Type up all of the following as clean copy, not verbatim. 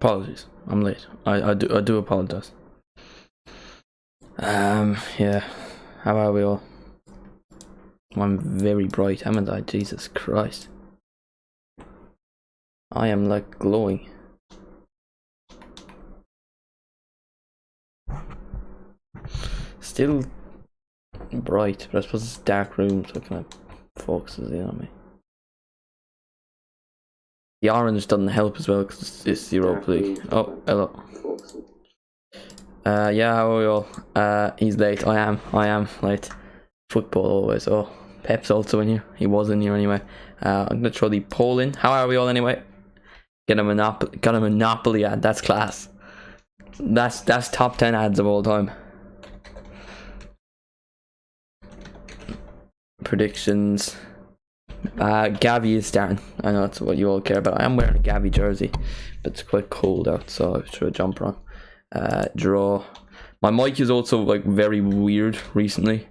Apologies, I'm late. I do apologize. Yeah. How are we all? I'm very bright, haven't I? Jesus Christ. I am like glowing. Still bright, but I suppose it's a dark room, so it kind of focuses in on me. The orange doesn't help as well because it's the Europa League. Oh, hello. Yeah, how are we all? He's late. I am late. Football always. Oh, Pep's also in here. He was in here anyway. I'm gonna throw the poll in. How are we all anyway? Got a monopoly ad. That's class. That's top 10 ads of all time. Predictions. Gavi is starting. I know that's what you all care about. I am wearing a Gavi jersey, but it's quite cold out, so I threw a jumper on. Draw. My mic is also like very weird recently.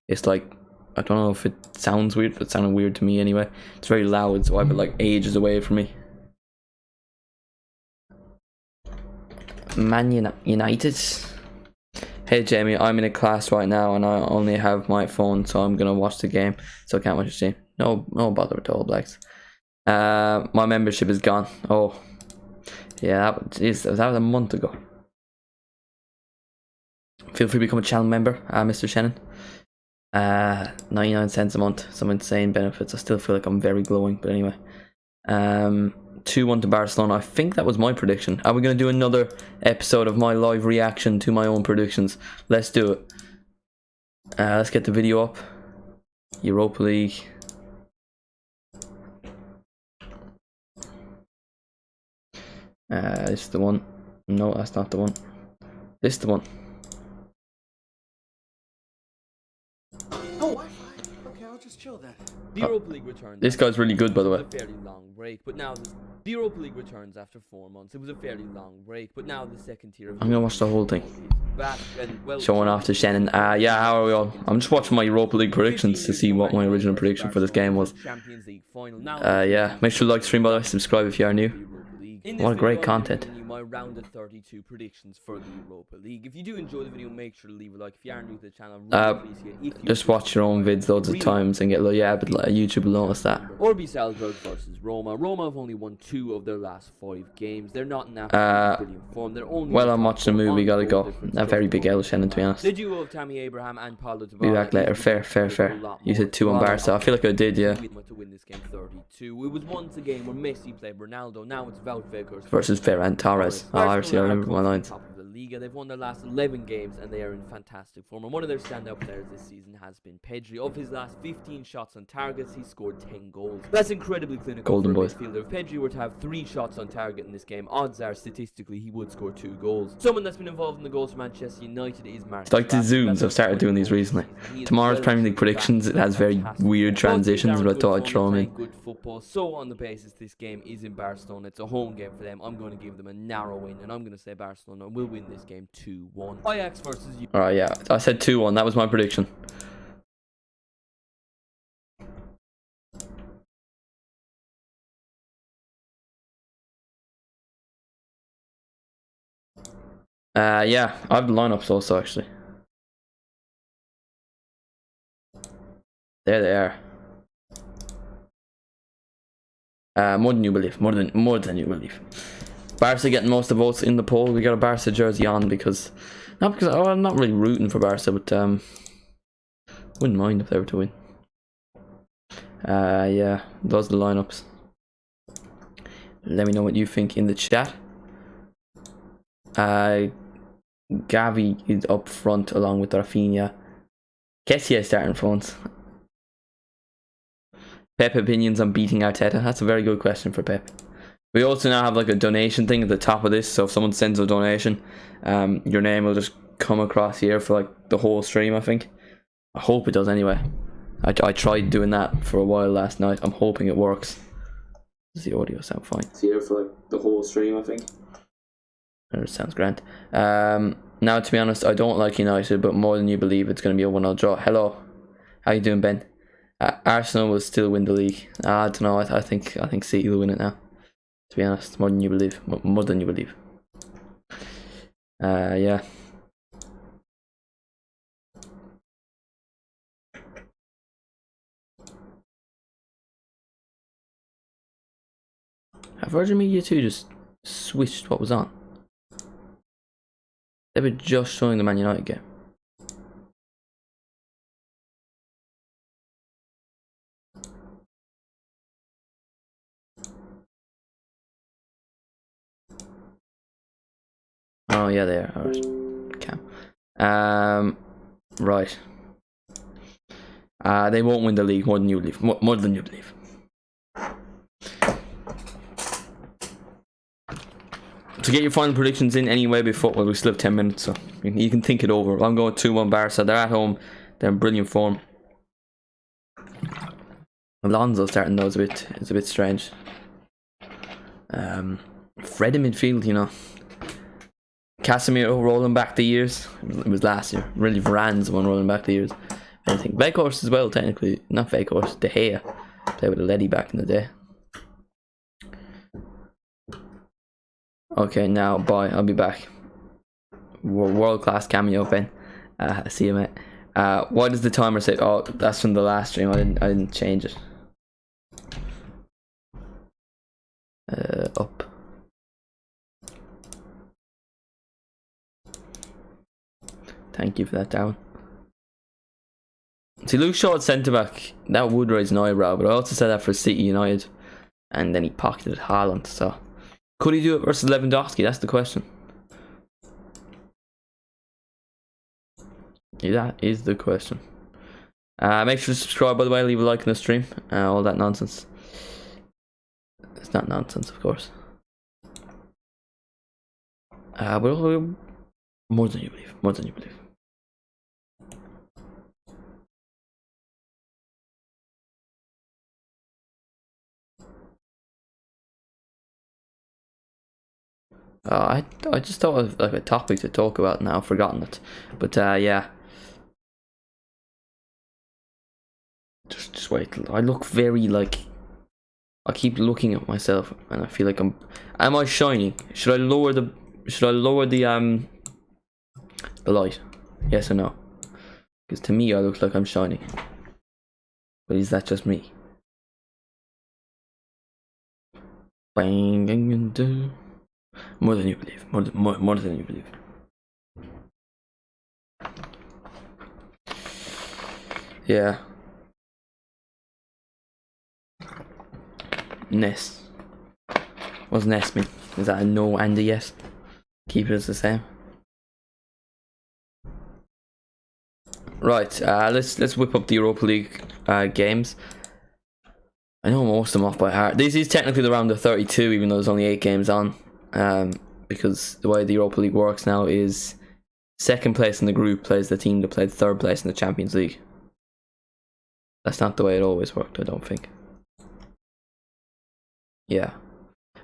It's like, I don't know if it sounds weird, but it sounded weird to me anyway. It's very loud, so I have it like ages away from me. Man United. Hey Jamie, I'm in a class right now and I only have my phone, so I'm gonna watch the game, so I can't watch the stream. No bother with the All Blacks. My membership is gone. Oh, yeah, that was a month ago. Feel free to become a channel member, Mr. Shannon. 99 cents a month, some insane benefits. I still feel like I'm very glowing, but anyway. 2-1 to Barcelona. I think that was my prediction. Are we going to do another episode of my live reaction to my own predictions? Let's do it. Let's get the video up. Europa League. This is the one. No, that's not the one. This is the one. Oh, Wi-Fi. Okay, I'll just chill then. The Europa League returns. This guy's really good, by the way. It was a fairly long break, but now the Europa League returns after 4 months. It was a fairly long break, but now the second tier of I'm gonna watch the whole thing. Back and, well, Showing off to Shannon. Yeah, how are we all? I'm just watching my Europa League predictions to see what my original prediction for this game was. Champions League final. Now, yeah, make sure to like the stream, by the way. Subscribe if you are new. What a great content. My round of 32 predictions for the Europa League. If you do enjoy the video, make sure to leave a like. If you are new to the channel, I really appreciate it. If you Just watch your own vids loads of times and get like, yeah, but like, YouTube will notice that. RB Salzburg versus Roma. Roma have only won 2 of their last 5 games. They're not in brilliant form. They're only Well, I'm watching the movie, gotta go. A very big L, Shannon, to be honest. The duo of Tammy Abraham and Paulo Be back later. Fair. You said 2 on Barca. I feel like I did, yeah. To win this game 32. It was once a game where Messi played Ronaldo. Now it's Wout Weghorst Versus Ferran Torres. Oh, obviously I remember my lines. Top of the Liga. They've won their last 11 games and they are in fantastic form. And one of their standout players this season has been Pedri. Of his last 15 shots on targets, he scored 10 goals. That's incredibly clinical Golden for a boys. midfielder. If Pedri were to have 3 shots on target in this game, odds are statistically he would score 2 goals. Someone that's been involved in the goals for Manchester United is Marcus. It's like the Zooms, I've started doing these recently. Tomorrow's Premier League predictions, it has very weird transitions, but I thought I'd throw them in. Good football. So on the basis this game is in Barcelona, it's a home game for them. I'm going to give them a narrow win, and I'm going to say Barcelona will win this game 2-1. Ajax versus you. Alright, yeah, I said 2-1, that was my prediction. Yeah, I have the lineups also actually. There they are. More than you believe. More than you believe. Barca getting most of the votes in the poll. We got a Barca jersey on because I'm not really rooting for Barca, but wouldn't mind if they were to win. Yeah, those are the lineups. Let me know what you think in the chat. Gavi is up front along with Rafinha. Kessie is starting phones. Pep opinions on beating Arteta. That's a very good question for Pep. We also now have like a donation thing at the top of this, so if someone sends a donation, your name will just come across here for like the whole stream, I think. I hope it does anyway. I tried doing that for a while last night. I'm hoping it works. Does the audio sound fine? It's here for like the whole stream, I think. It sounds grand. Now to be honest, I don't like United, but more than you believe it's going to be a 1-0 draw. Hello. How you doing, Ben? Arsenal will still win the league. I don't know. I think City will win it now. To be honest, more than you believe. More than you believe. Yeah. Have Virgin Media 2 just switched what was on? They were just showing the Man United game. Oh yeah, they are. Alright. Cam. Right. They won't win the league more than you believe. More than you believe. To get your final predictions in anyway before, well, we still have 10 minutes, so you can think it over. I'm going 2-1 Barca. They're at home. They're in brilliant form. Alonso starting though is a bit strange. Fred in midfield, you know. Casemiro rolling back the years. It was last year. Really, Varane's the one rolling back the years. I think Weghorst as well, technically. Not Weghorst, De Gea. Played with a Letty back in the day. Okay, now bye. I'll be back. World class cameo, Ben. See you, mate. Why does the timer say? Oh, that's from the last stream. I didn't change it. Up. Thank you for that, Darwin. See, Luke Shaw at centre back. That would raise an eyebrow, but I also said that for City United, and then he pocketed Haaland. So. Could he do it versus Lewandowski? That's the question. That is the question. Make sure to subscribe, by the way. Leave a like on the stream. All that nonsense. It's not nonsense, of course. But more than you believe. More than you believe. I just thought of like a topic to talk about now. I've forgotten it, but yeah. Just wait. I look very like. I keep looking at myself, and I feel like am I shining? Should I lower the light? Yes or no? Because to me, I look like I'm shining. But is that just me? Bang and do. More than you believe. More than you believe. Yeah. Ness. What's Ness mean? Is that a no and a yes? Keep it as the same. Right. Let's whip up the Europa League games. I know most of them off by heart. This is technically the round of 32, even though there's only 8 games on. Because the way the Europa League works now is second place in the group plays the team that played third place in the Champions League. That's not the way it always worked, I don't think. Yeah.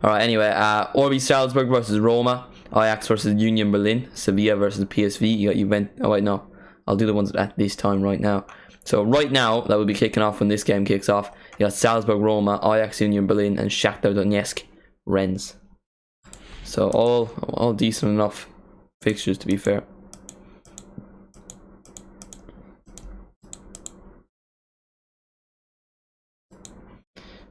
Alright, anyway, RB Salzburg versus Roma, Ajax versus Union Berlin, Sevilla versus PSV. You got Juventus. Oh wait, no. I'll do the ones at this time right now. So right now, that will be kicking off when this game kicks off. You got Salzburg, Roma, Ajax, Union Berlin, and Shakhtar Donetsk, Rennes. So all decent enough fixtures, to be fair.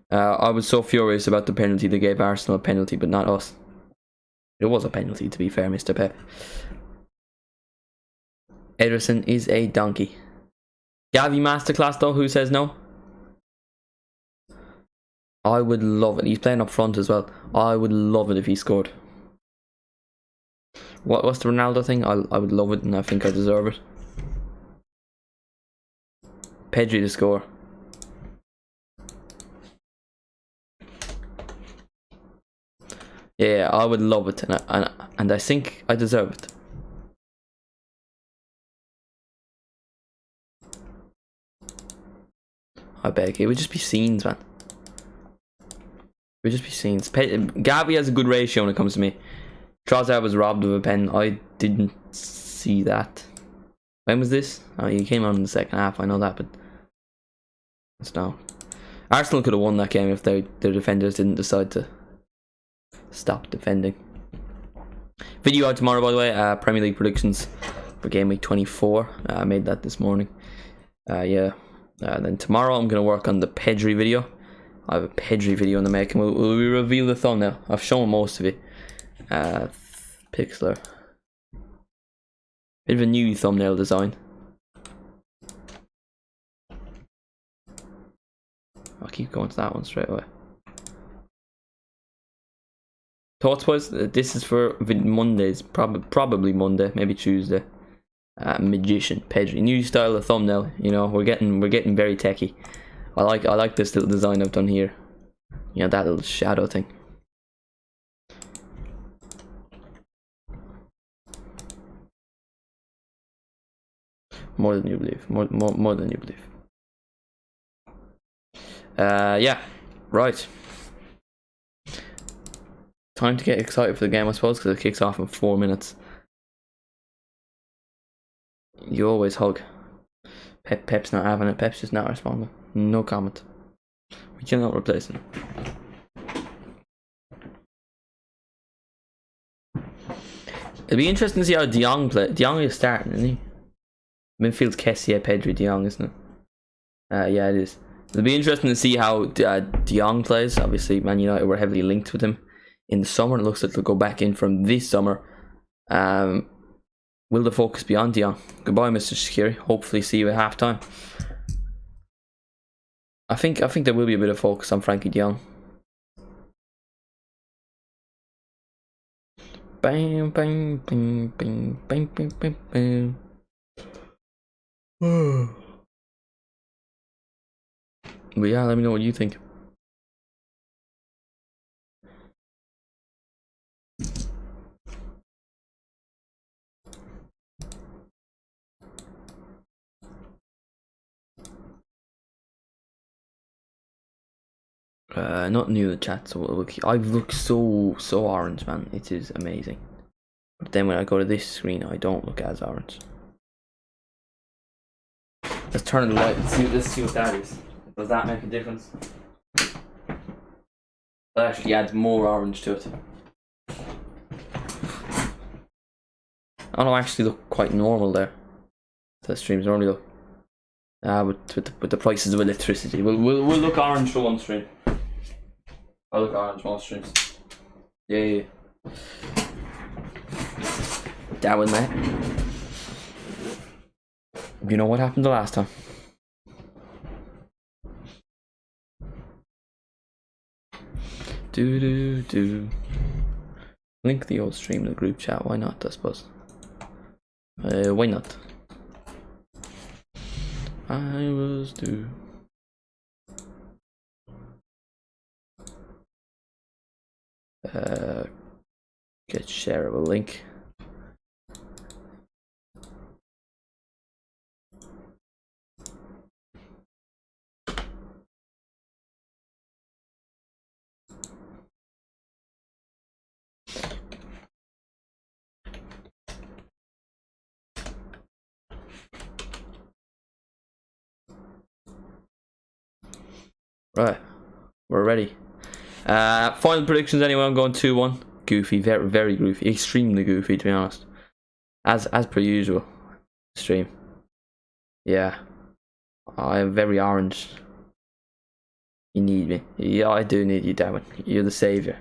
I was so furious about the penalty. They gave Arsenal a penalty, but not us. It was a penalty, to be fair, Mr. Pep. Ederson is a donkey. Gavi masterclass though, who says no? I would love it. He's playing up front as well. I would love it if he scored. What's the Ronaldo thing? I would love it, and I think I deserve it. Pedri to score. Yeah, I would love it, and I think I deserve it. I beg. It would just be scenes, man. It would just be scenes. Gavi has a good ratio when it comes to me. Trossard was robbed of a pen. I didn't see that. When was this? Oh, he came on in the second half. I know that, but it's no. Arsenal could have won that game if their defenders didn't decide to Stop defending. Video out tomorrow, by the way. Premier League predictions for game week 24. I made that this morning. Yeah. Then tomorrow I'm going to work on the Pedri video. I have a Pedri video in the making. Will we reveal the thumbnail? I've shown most of it. Pixlr. Bit of a new thumbnail design. I'll keep going to that one straight away. Thoughts, boys? This is for Mondays, probably Monday, maybe Tuesday. Magician Pedri, new style of thumbnail. You know, we're getting very techie. I like this little design I've done here. You know, that little shadow thing. More than you believe. More than you believe. Yeah, right. Time to get excited for the game, I suppose, because it kicks off in 4 minutes. You always hug. Pep's not having it. Pep's just not responding. No comment. We cannot replace him. It'll be interesting to see how De Jong play. De Jong is starting, isn't he? Midfield's Kessie, Pedri, De Jong, isn't it? Yeah, it is. It'll be interesting to see how De Jong plays. Obviously, Man United were heavily linked with him in the summer. It looks like they'll go back in from this summer. Will the focus be on De Jong? Goodbye, Mr. Shaqiri. Hopefully see you at half time. I think there will be a bit of focus on Frankie De Jong. Bang, bang, bang, bang, bang, bang, bang, bang. But yeah, let me know what you think. Not new in the chat, so I've looked so orange, man. It is amazing. But then when I go to this screen, I don't look as orange. Let's turn the light and let's see what that is. Does that make a difference? That actually adds more orange to it. Oh no, I actually look quite normal there. The streams normally look. With the prices of electricity, we'll look orange for one stream. I'll look orange most streams. Yeah. That one, mate. You know what happened the last time? Do. Link the old stream in the group chat. Why not? I suppose. Why not? I was due. Get shareable link. Right, we're ready. Final predictions anyway. I'm going 2-1. Goofy, very goofy, extremely goofy to be honest. As per usual. Stream. Yeah. I am very orange. You need me. Yeah, I do need you, Darwin. You're the saviour.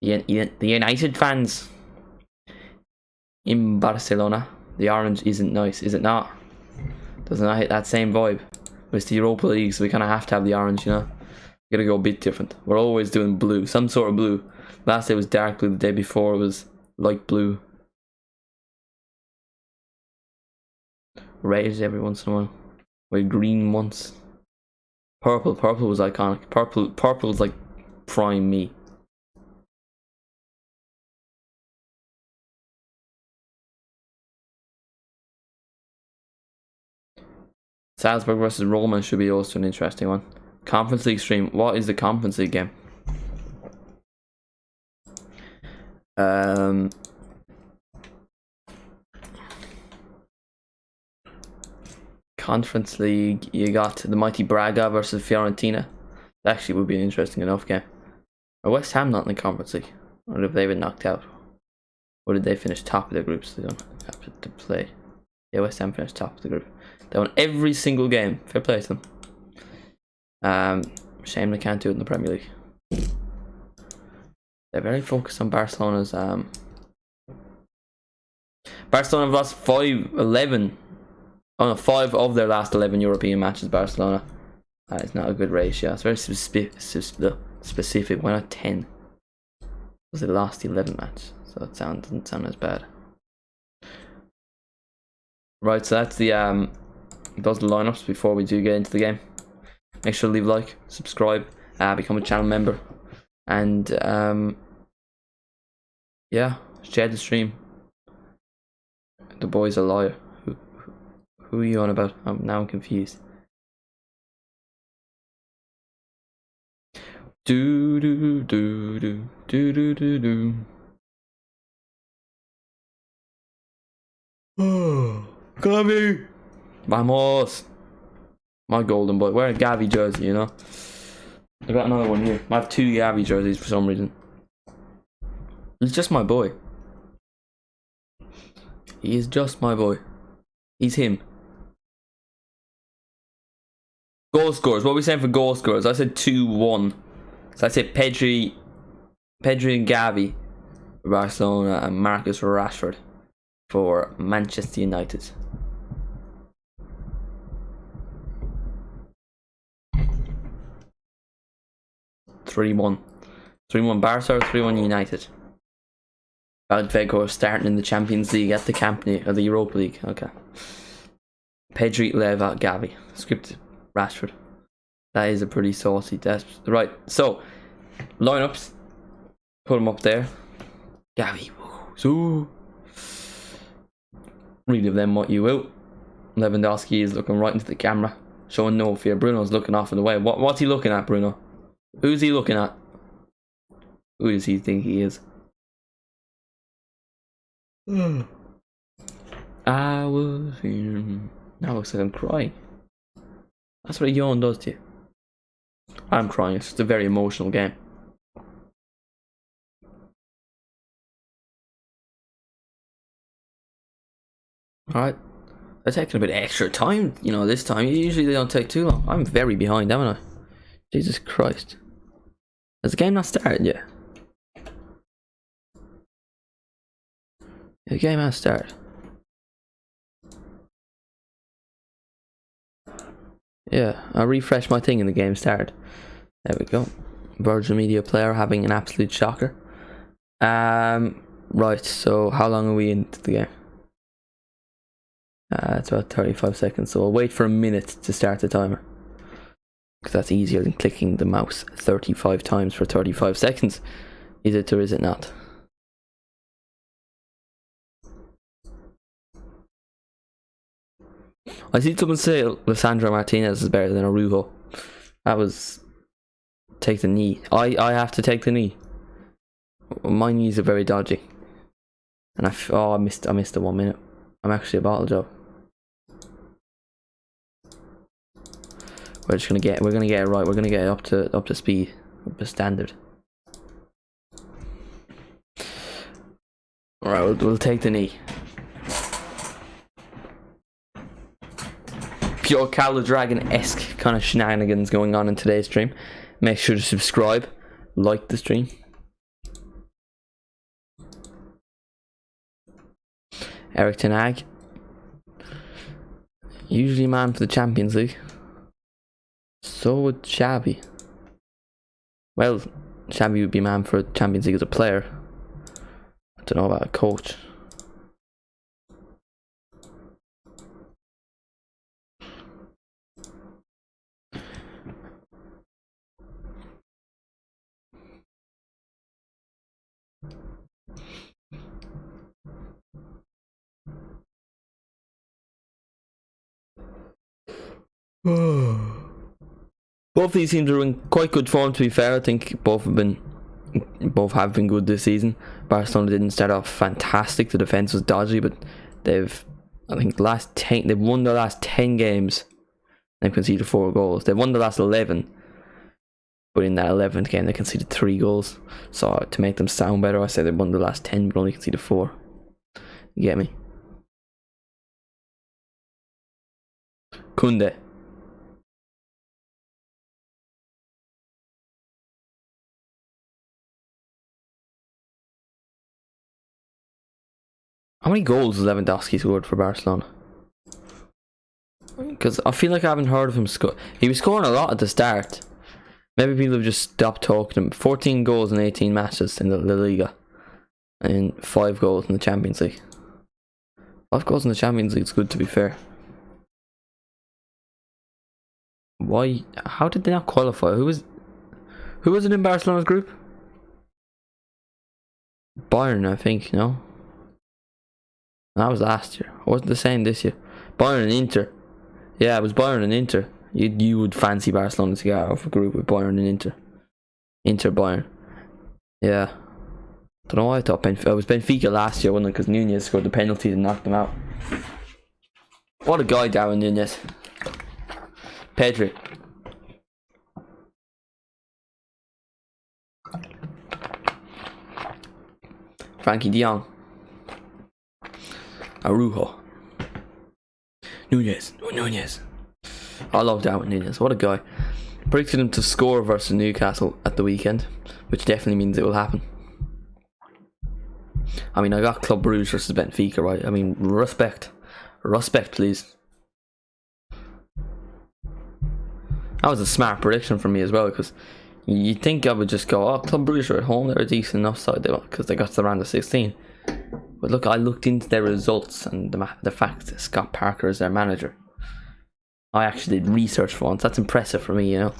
The United fans in Barcelona. The orange isn't nice, is it not? Doesn't that hit that same vibe? It's the Europa League, so we kind of have to have the orange, you know. Gotta go a bit different. We're always doing blue, some sort of blue. Last day was dark blue, the day before it was light blue. Red every once in a while. With green once. Purple was iconic. Purple was like prime me. Salzburg versus Roma should be also an interesting one. Conference League stream. What is the Conference League game? Conference League, you got the mighty Braga versus Fiorentina. That actually would be an interesting enough game. Or West Ham not in the Conference League. Or have they been knocked out? Or did they finish top of their group so they don't have to play? Yeah, West Ham finished top of the group. They won every single game. Fair play to them. Shame they can't do it in the Premier League. They're very focused on Barcelona's. Barcelona have lost 5 of their last 11 European matches. Barcelona. It's not a good ratio. It's very specific. Why not 10? Because they lost the 11th match, so it doesn't sound as bad. Right, so that's the those are the lineups before we do get into the game. Make sure to leave a like, subscribe, become a channel member, and yeah, share the stream. The boy's a liar. Who are you on about? I'm confused. Do do do do do do do do. Oh, Gavi! Vamos! My golden boy. Wear a Gavi jersey, you know. I got another one here. I have 2 Gavi jerseys for some reason. He's just my boy. He is just my boy. He's him. Goal scorers. What are we saying for goal scorers? I said 2-1. So I said Pedri and Gavi for Barcelona and Marcus Rashford for Manchester United. (3-1) 3-1 Barca or 3-1 United. Valverde starting in the Champions League at the Camp Nou, or the Europa League. Okay. Pedri, Leva, Gavi. Scripted. Rashford. That is a pretty saucy test. Right, so lineups. Put them up there. Gavi. So read of them what you will. Lewandowski is looking right into the camera, showing no fear. Bruno's looking off in the way. What's he looking at, Bruno? Who's he looking at? Who does he think he is? I was here. Now it looks like I'm crying. That's what a yawn does to you. I'm crying. It's just a very emotional game. Alright. They're taking a bit of extra time, you know, this time. Usually they don't take too long. I'm very behind, haven't I? Jesus Christ. Has the game not started yet? The game has started. Yeah, I refreshed my thing and the game started. There we go. Virgin Media player having an absolute shocker. Right, so how long are we into the game? It's about 35 seconds, so I'll wait for a minute to start the timer. Because that's easier than clicking the mouse 35 times for 35 seconds. Is it or is it not? I see someone say Lissandro Martinez is better than Arujo. That was... Take the knee. I have to take the knee. My knees are very dodgy. And I missed the 1 minute. I'm actually a bottle job. We're gonna get it right. We're gonna get it up to speed, up to standard. All right, we'll take the knee. Pure Cal the Dragon-esque kind of shenanigans going on in today's stream. Make sure to subscribe, like the stream. Eric Ten Hag, usually man for the Champions League. So would Xavi. Well, Xavi would be man for Champions League as a player. I don't know about a coach. Both these teams are in quite good form, to be fair. I think both have been good this season. Barcelona didn't start off fantastic. The defense was dodgy, but they've won their last 10 games. They've conceded 4 goals. They've won the last 11. But in that 11th game, they conceded 3 goals. So to make them sound better, I say they won the last 10, but only conceded 4. You get me? Kunde. How many goals has Lewandowski scored for Barcelona? Because I feel like I haven't heard of him score. He was scoring a lot at the start. Maybe people have just stopped talking to him. 14 goals in 18 matches in the La Liga. And 5 goals in the Champions League. 5 goals in the Champions League is good, to be fair. Why? How did they not qualify? Who was it in Barcelona's group? Bayern, I think, no? That was last year. It wasn't the same this year. Bayern and Inter. Yeah, it was Bayern and Inter. You would fancy Barcelona to get out of a group with Bayern and Inter. Inter Bayern. Yeah. Don't know why I thought it was Benfica last year, wasn't it? Because Nunez scored the penalty and knocked them out. What a guy, Darwin Nunez. Pedri. Frankie de Jong. Arujo. Nunez. I love Darwin Nunez. What a guy. Predicted him to score versus Newcastle at the weekend, which definitely means it will happen. I mean, I got Club Brugge versus Benfica, right? I mean, respect, please. That was a smart prediction from me as well, because you'd think I would just go, oh, Club Brugge are at home, they're a decent enough side, because they got to the round of 16. But look, I looked into their results and the fact that Scott Parker is their manager. I actually did research for once. That's impressive for me, you know.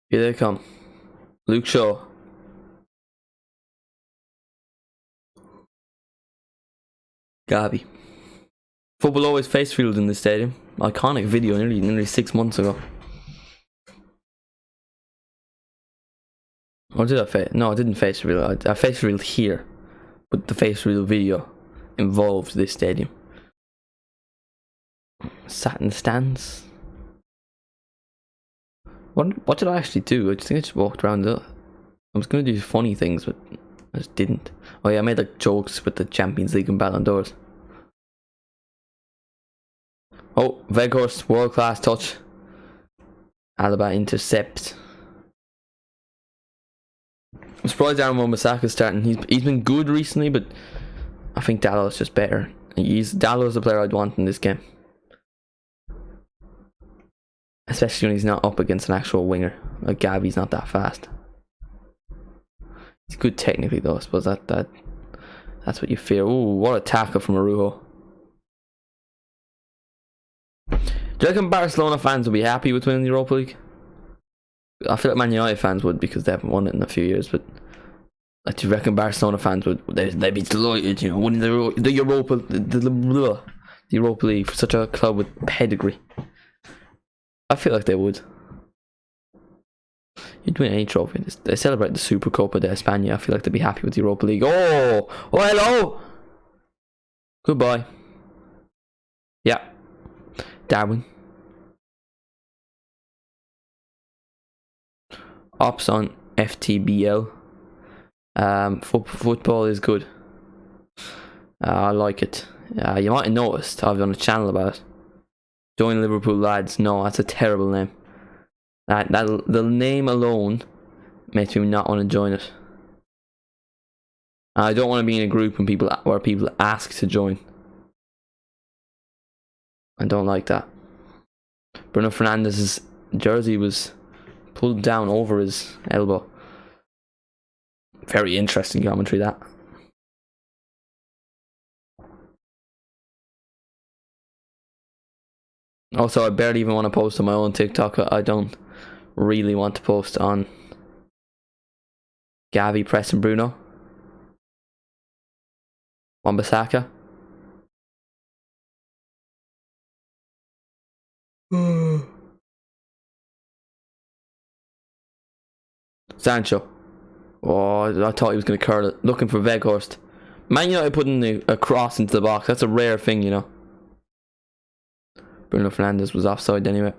Here they come. Luke Shaw. Gavi. Football always face field in the stadium. Iconic video nearly 6 months ago. Or did I face? No, I didn't face reveal. I face revealed here, but the face reveal video involved this stadium. Sat in the stands. What did I actually do? I think I just walked around. I was gonna do funny things, but I just didn't. Oh yeah, I made like jokes with the Champions League and Ballon d'Ors. Oh, Weghorst, world class touch. Alaba intercepts. I'm surprised Aaron Wan-Bissaka's starting. He's been good recently, but I think Dallow's just better. Dallow's the player I'd want in this game, especially when he's not up against an actual winger. Like Gavi's not that fast. He's good technically though. I suppose that's what you fear. Ooh, what a tackle from Arujo. Do you reckon Barcelona fans will be happy with winning the Europa League? I feel like Man United fans would, because they haven't won it in a few years. But like, do you reckon Barcelona fans would? They'd be delighted, you know, winning the Europa League for such a club with pedigree. I feel like they would. You'd win any trophy. They celebrate the Supercopa de España. I feel like they'd be happy with the Europa League. Oh, hello. Goodbye. Yeah. Darwin. Ops on FTBL. Football is good. I like it. You might have noticed I've done a channel about it. Join Liverpool lads. No, that's a terrible name. The name alone makes me not want to join it. I don't want to be in a group where people ask to join. I don't like that. Bruno Fernandes's jersey was pulled down over his elbow. Very interesting commentary, that. Also, I barely even want to post on my own TikTok. I don't really want to post on Gavi pressing Bruno. Wan-Bissaka. Sancho. Oh, I thought he was going to curl it. Looking for Weghorst. Man United putting a cross into the box. That's a rare thing, you know. Bruno Fernandes was offside anyway.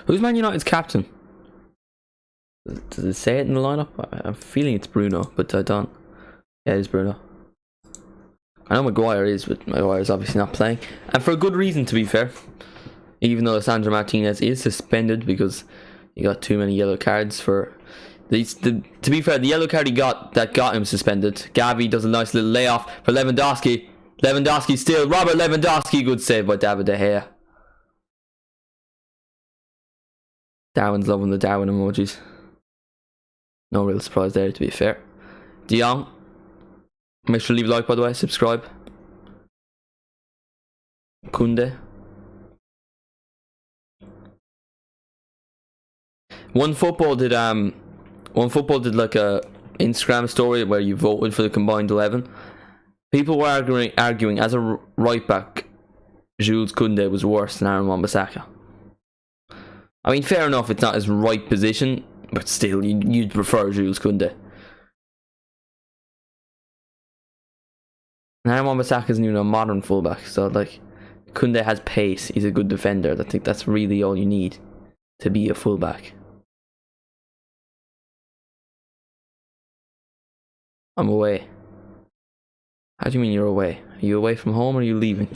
Who's Man United's captain? Does it say it in the lineup? I'm feeling it's Bruno, but I don't. Yeah, it is Bruno. I know Maguire is, but Maguire's obviously not playing. And for a good reason, to be fair. Even though Sandro Martinez is suspended because he got too many yellow cards for... to be fair, the yellow card he got that got him suspended. Gavi does a nice little layoff for Lewandowski. Lewandowski still. Robert Lewandowski. Good save by David De Gea. Darwin's loving the Darwin emojis. No real surprise there, to be fair. De Jong. Make sure to leave a like, by the way. Subscribe. Kunde. OneFootball did like a Instagram story where you voted for the combined 11. People were arguing as a right back, Jules Koundé was worse than Aaron Wan-Bissaka. I mean, fair enough, it's not his right position, but still, you'd prefer Jules Koundé. And Aaron Wan-Bissaka isn't even a modern fullback, so like, Koundé has pace. He's a good defender. I think that's really all you need to be a fullback. I'm away. How do you mean you're away? Are you away from home or are you leaving?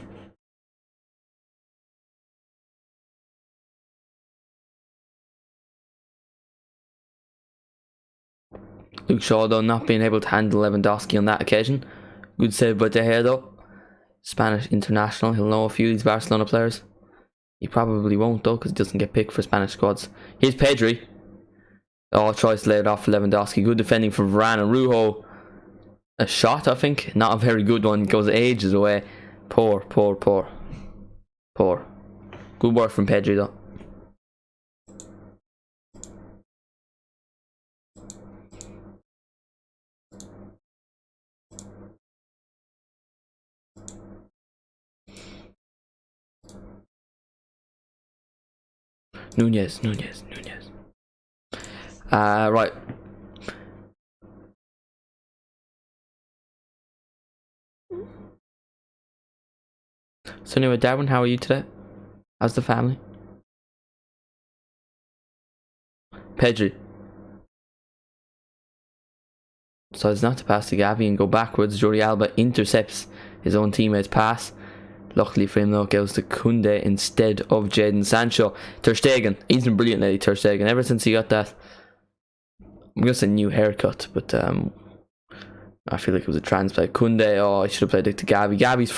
Luke Shaw, though, not being able to handle Lewandowski on that occasion. Good save by De Gea, though. Spanish international. He'll know a few of these Barcelona players. He probably won't, though, because he doesn't get picked for Spanish squads. Here's Pedri. Oh, tries to lay it off for Lewandowski. Good defending for Varane and Rujo. A shot, I think. Not a very good one. Goes ages away. Poor. Good work from Pedri, though. Nunez. Right. So anyway, Darwin, how are you today? How's the family? Pedri decides not to pass to Gavi and go backwards. Jordi Alba intercepts his own teammate's pass. Luckily for him, though, it goes to Koundé instead of Jadon Sancho. Ter Stegen, he's been brilliant lately, Ter Stegen. Ever since he got that, I'm going to say new haircut, but I feel like it was a transplant. Koundé, oh, I should have played it to Gavi. Gavi's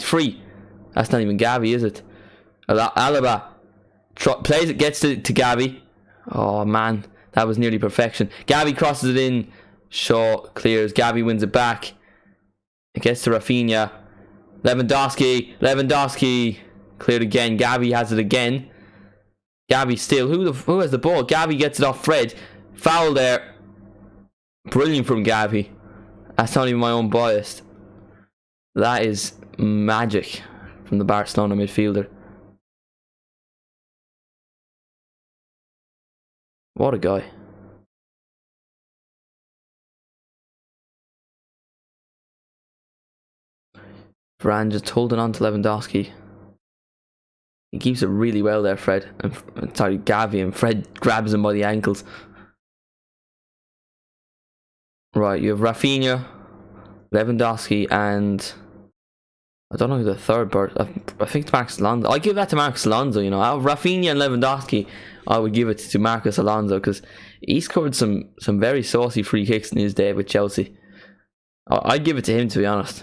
free. That's not even Gavi, is it? Alaba plays it, gets to Gavi. Oh man, that was nearly perfection. Gavi crosses it in. Shaw clears. Gavi wins it back. It gets to Rafinha. Lewandowski cleared again. Gavi has it again. Gavi still. Who has the ball? Gavi gets it off Fred. Foul there. Brilliant from Gavi. That's not even my own bias. That is magic from the Barcelona midfielder. What a guy. Varane just holding on to Lewandowski. He keeps it really well there, Fred. Sorry, Gavi, and Fred grabs him by the ankles. Right, you have Rafinha, Lewandowski, and I don't know who the third person. I think it's Marcus Alonso. I give that to Marcus Alonso. You know, out of Rafinha and Lewandowski, I would give it to Marcus Alonso because he's covered some very saucy free kicks in his day with Chelsea. I'd give it to him, to be honest.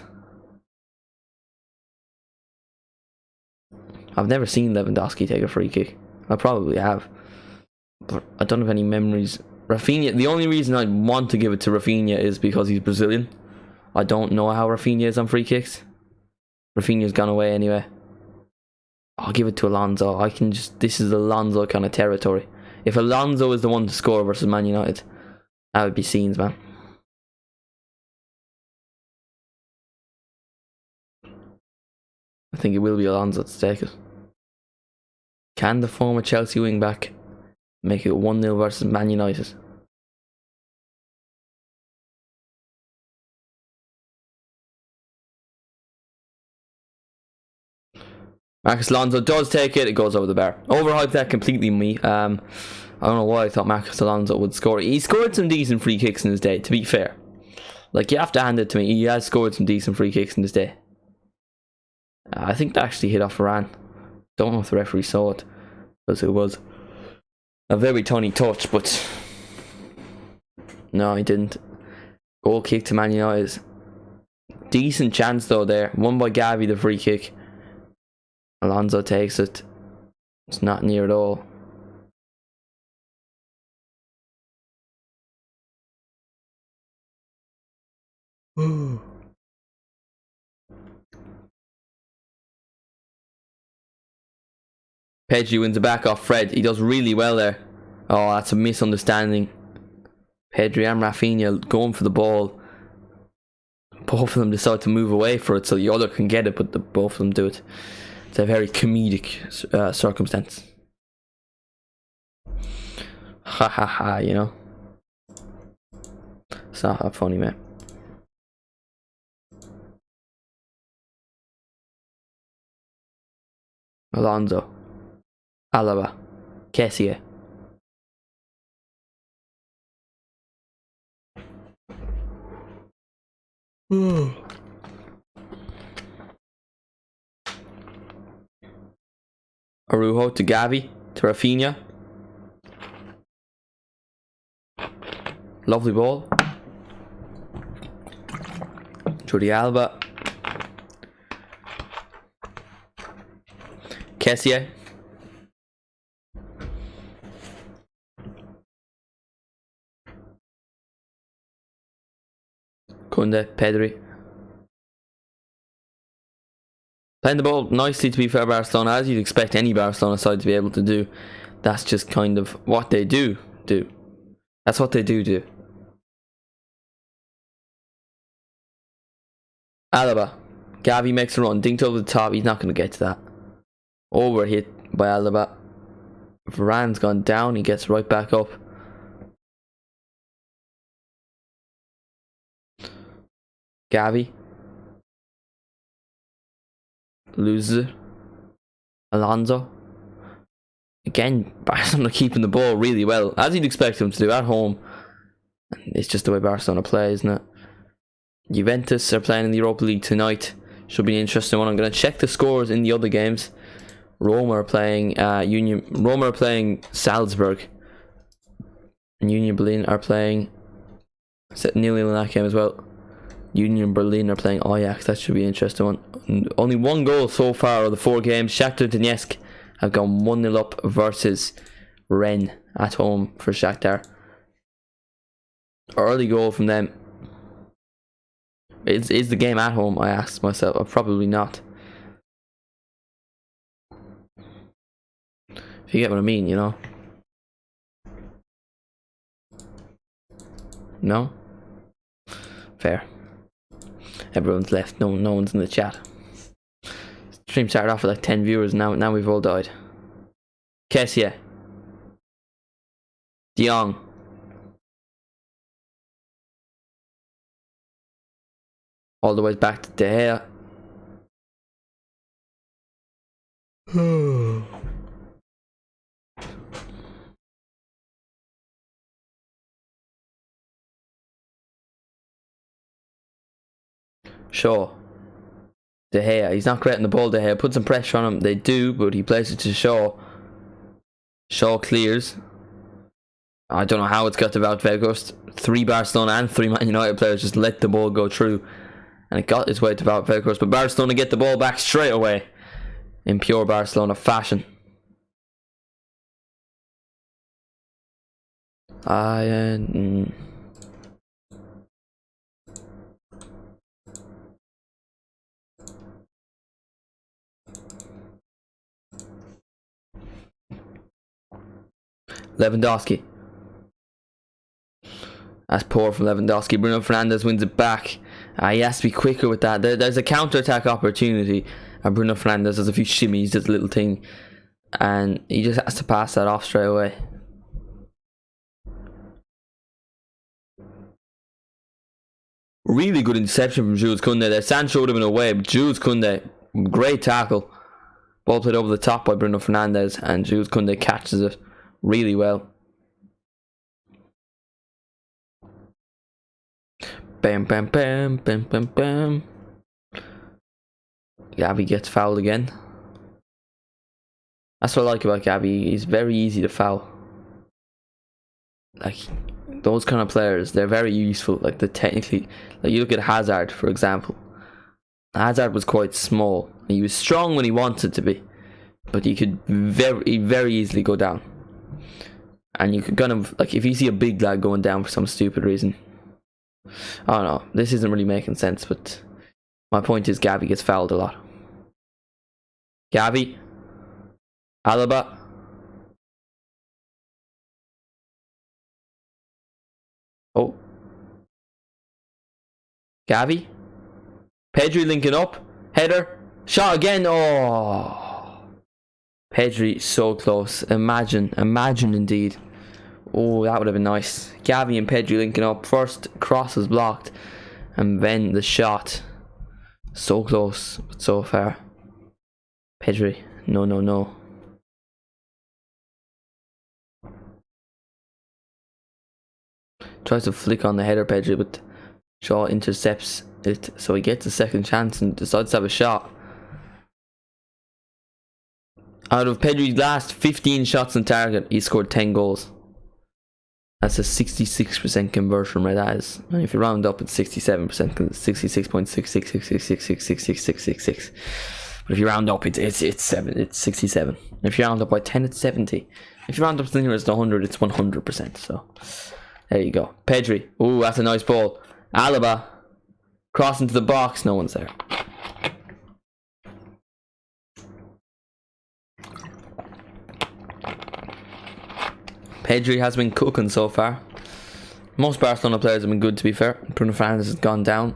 I've never seen Lewandowski take a free kick. I probably have, but I don't have any memories. Rafinha, the only reason I want to give it to Rafinha is because he's Brazilian. I don't know how Rafinha is on free kicks. Rafinha's gone away anyway. I'll give it to Alonso. This is Alonso kind of territory. If Alonso is the one to score versus Man United, that would be scenes, man. I think it will be Alonso to take it. Can the former Chelsea wing-back make it 1-0 versus Man United? Marcus Alonso does take it. It goes over the bar. Overhyped that completely, me. I don't know why I thought Marcus Alonso would score. He scored some decent free kicks in his day, to be fair. Like, you have to hand it to me. He has scored some decent free kicks in his day. I think that actually hit off Varane. Don't know if the referee saw it, because it was a very tiny touch, but no, he didn't. Goal kick to Man United. Decent chance though there. Won by Gavi, the free kick. Alonso takes it. It's not near at all. Pedri wins it back off Fred. He does really well there. Oh, that's a misunderstanding. Pedri and Rafinha going for the ball. Both of them decide to move away for it so the other can get it, but both of them do it. It's a very comedic circumstance. Ha ha ha, you know. It's not that funny, man. Alonso. Alaba. Kessie. Arujo to Gavi to Rafinha. Lovely ball. Jordi Alba. Kessie. Kunde, Pedri. Playing the ball nicely, to be fair, Barcelona, as you'd expect any Barcelona side to be able to do. That's just kind of what they do. That's what they do. Alaba. Gavi makes a run, dinked over the top. He's not going to get to that. Overhit by Alaba. Varane's gone down. He gets right back up. Gavi. Loses it. Alonso. Again, Barcelona keeping the ball really well, as you'd expect them to do at home. It's just the way Barcelona play, isn't it? Juventus are playing in the Europa League tonight. Should be an interesting one. I'm going to check the scores in the other games. Roma are playing Roma are playing Salzburg. And Union Berlin are playing 0-0 in that game as well. Union Berlin are playing Ajax. That should be an interesting one. Only one goal so far of the 4 games. Shakhtar Donetsk have gone 1-0 up versus Rennes at home for Shakhtar. Early goal from them. Is the game at home? I asked myself. Probably not. If you get what I mean, you know. No? Fair. Everyone's left. No one's in the chat. Stream started off with like 10 viewers. Now we've all died. Kessie. De Jong. All the way back to De Gea. Shaw. De Gea. He's not great in the ball, De Gea. Put some pressure on him. They do, but he plays it to Shaw. Shaw clears. I don't know how it's got to Wout Weghorst. 3 Barcelona and 3 Man United players just let the ball go through. And it got its way to Wout Weghorst. But Barcelona get the ball back straight away. In pure Barcelona fashion. Lewandowski. That's poor from Lewandowski. Bruno Fernandes wins it back. He has to be quicker with that. There's a counter-attack opportunity. And Bruno Fernandes does a few shimmies, does a little thing. and he just has to pass that off straight away. Really good interception from Jules Koundé there. Sancho would have been away, but Jules Koundé, great tackle. Ball played over the top by Bruno Fernandes, and Jules Koundé catches it really well. Bam, bam, bam, bam, bam, bam. Gavi gets fouled again. That's what I like about Gavi. He's very easy to foul. Like, those kind of players, they're very useful. Like, they're technically, like, you look at Hazard, for example. Hazard was quite small. He was strong when he wanted to be, but he could very easily go down. And you could kind of, like, if you see a big lad going down for some stupid reason, I don't know, this isn't really making sense, but my point is Gavi gets fouled a lot. Gavi, Alaba, oh, Gavi, Pedri linking up, header, shot again. Oh, Pedri so close. Imagine indeed. Oh, that would have been nice. Gavi and Pedri linking up. First cross is blocked, and then the shot. So close, but so far. Pedri, no. Tries to flick on the header, Pedri, but Shaw intercepts it, so he gets a second chance and decides to have a shot. Out of Pedri's last 15 shots on target, he scored 10 goals. That's a 66% conversion rate, that is. And if you round up, it's 67%, because it's 66.6666666666. But if you round up, it's 67. If you round up by 10, it's 70. If you round up to the nearest 100, it's 100%. So there you go. Pedri. Ooh, that's a nice ball. Alaba cross into the box. No one's there. Pedri has been cooking so far. Most Barcelona players have been good, to be fair. Bruno Fernandes has gone down.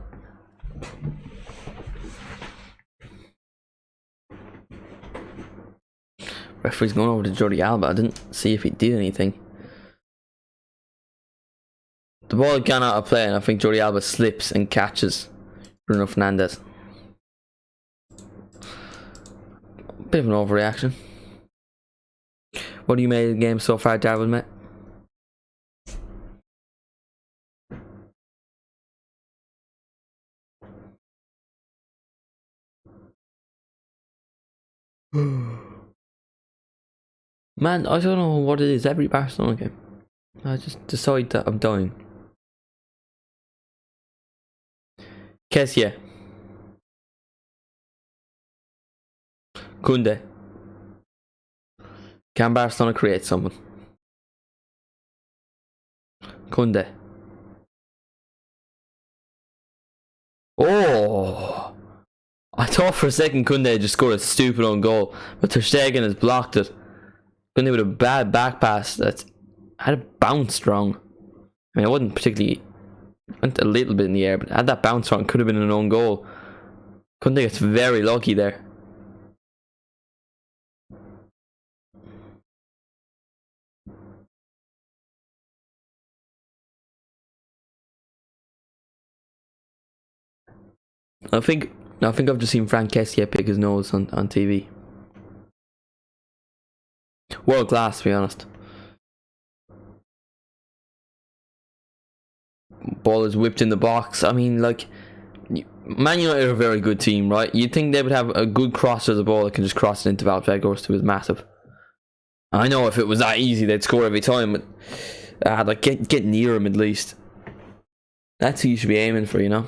Referee's going over to Jordi Alba. I didn't see if he did anything. The ball had gone out of play, and I think Jordi Alba slips and catches Bruno Fernandes. Bit of an overreaction. What do you make of the game so far, Darwin, mate? Man, I don't know what it is every Barcelona game. I just decide that I'm dying. Kessie. Koundé. Can Barcelona create something? Koundé. Oh! I thought for a second Koundé just scored a stupid own goal, but Ter Stegen has blocked it. Koundé with a bad back pass that had a bounce wrong. I mean, it wasn't particularly, went a little bit in the air, but had that bounce wrong, could have been an own goal. Koundé gets very lucky there. I think I've just seen Frank Kessie pick his nose on TV. World class, to be honest. Ball is whipped in the box. I mean, like, Man United are a very good team, right? You'd think they would have a good crosser of the ball that can just cross it into Valverde, who is massive. I know if it was that easy, they'd score every time, but like get near him at least. That's who you should be aiming for, you know.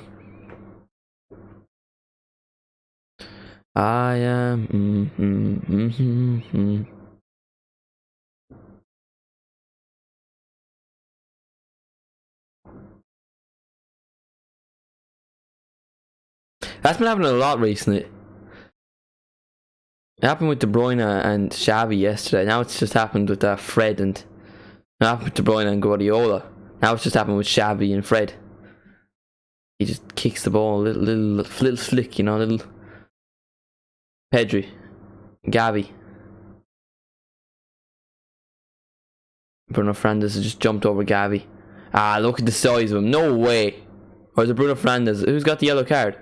I am. That's been happening a lot recently. It happened with De Bruyne and Xavi yesterday. Now it's just happened with Fred, and it happened with De Bruyne and Guardiola. Now it's just happened with Xavi and Fred. He just kicks the ball, little flick, you know, little. Pedri, Gavi. Bruno Fernandes has just jumped over Gavi. Ah, look at the size of him. No way. Or is it Bruno Fernandes? Who's got the yellow card?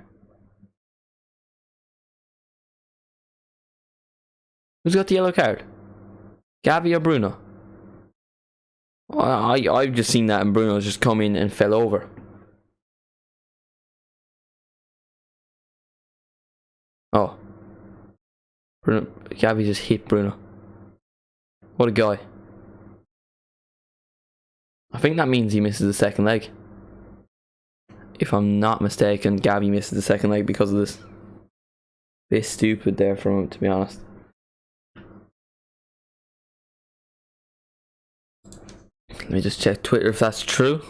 Who's got the yellow card? Gavi or Bruno? I've just seen that and Bruno's just come in and fell over. Oh. Bruno, Gavi just hit Bruno. What a guy. I think that means he misses the second leg. If I'm not mistaken, Gavi misses the second leg because of this. Bit stupid there from him, to be honest. Let me just check Twitter if that's true.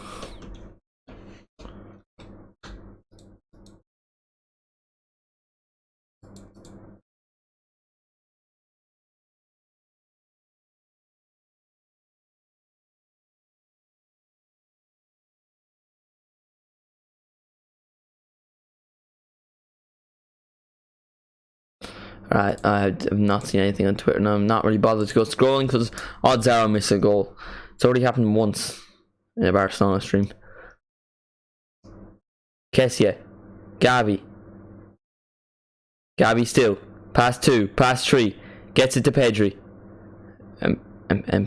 Right, I have not seen anything on Twitter now. I'm not really bothered to go scrolling because odds are I'll miss a goal. It's already happened once in a Barcelona stream. Kessie, Gavi. Gavi still. Pass 2, pass 3. Gets it to Pedri. And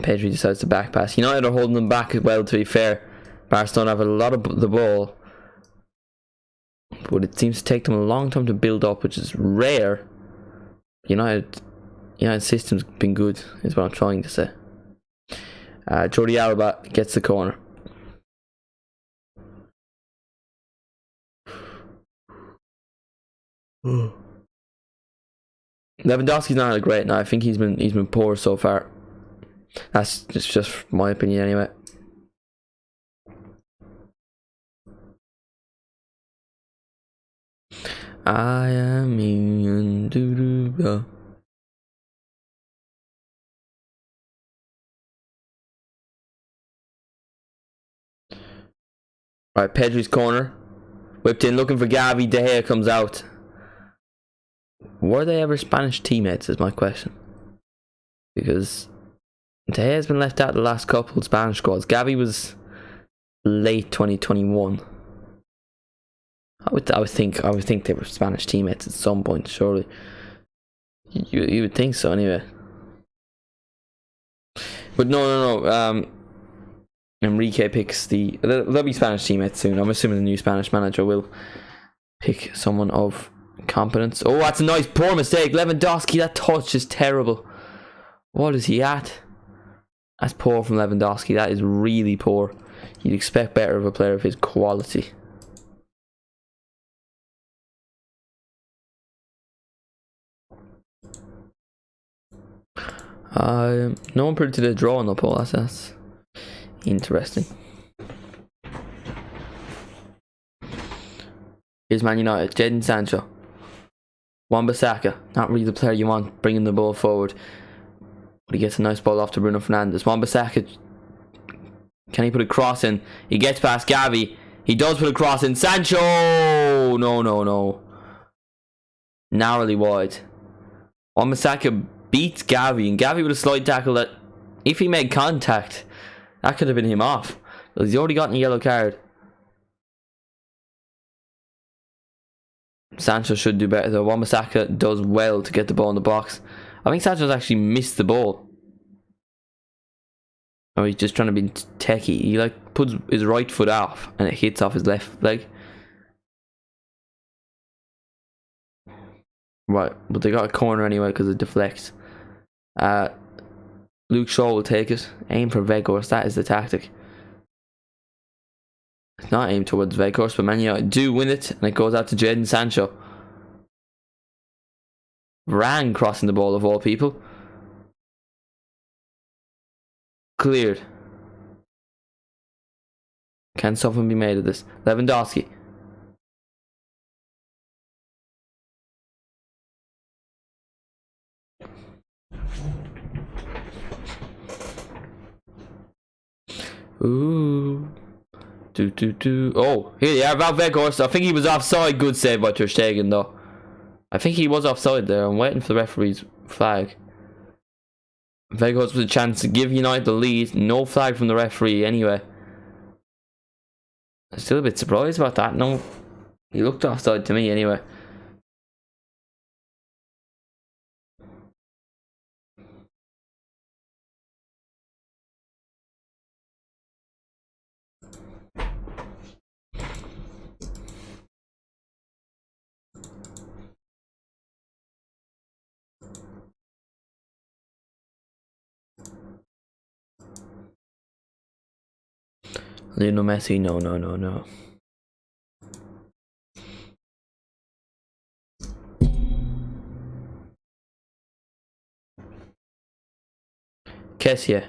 Pedri decides to back pass. United are holding them back as well, to be fair. Barcelona have a lot of the ball. But it seems to take them a long time to build up, which is rare. United system's been good, is what I'm trying to say. Jordi Alba gets the corner. Lewandowski's not had a great night. I think he's been poor so far. That's just my opinion anyway. I am in doo-doo-doo. Right, Pedri's corner. Whipped in, looking for Gavi. De Gea comes out. Were they ever Spanish teammates is my question. Because De Gea's been left out the last couple of Spanish squads. Gavi was late 2021. I would think they were Spanish teammates at some point, surely. You would think so anyway. But no. Enrique picks they'll be Spanish teammates soon. I'm assuming the new Spanish manager will pick someone of competence. Oh, that's a nice poor mistake. Lewandowski, that touch is terrible. What is he at? That's poor from Lewandowski. That is really poor. You'd expect better of a player of his quality. No one predicted a draw on the poll. That's interesting. Here's Man United. Jadon Sancho. Wan-Bissaka. Not really the player you want bringing the ball forward. But he gets a nice ball off to Bruno Fernandes. Wan-Bissaka. Can he put a cross in? He gets past Gavi. He does put a cross in. Sancho! No. Narrowly wide. Wan-Bissaka beats Gavi, and Gavi with a slide tackle that, if he made contact, that could have been him off. Because he's already gotten a yellow card. Sancho should do better though. Wan-Bissaka does well to get the ball in the box. I think Sancho's actually missed the ball. Or he's just trying to be techie. He puts his right foot off and it hits off his left leg. Right, but they got a corner anyway because it deflects. Luke Shaw will take it. Aim for Weghorst. That is the tactic. It's not aimed towards Weghorst, but Man United do win it, and it goes out to Jadon Sancho. Varane crossing the ball of all people. Cleared. Can something be made of this? Lewandowski. Ooh. Oh, here they are, Val Weghorst. I think he was offside. Good save by Ter Stegen, though. I think he was offside there. I'm waiting for the referee's flag. Vegas with a chance to give United the lead. No flag from the referee anyway. I'm still a bit surprised about that. No, he looked offside to me anyway. Lionel Messi, no. Kessie.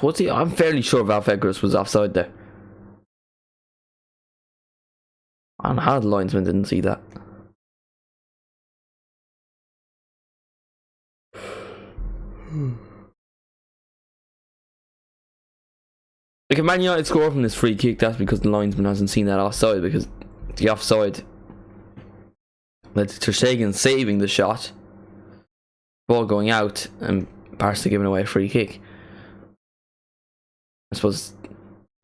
What's he? I'm fairly sure Valvegras was offside there. I don't know how the linesman didn't see that. Like if Man United score from this free kick, that's because the linesman hasn't seen that offside, because the offside led to Ter Stegen saving the shot, ball going out, and Barca giving away a free kick. I suppose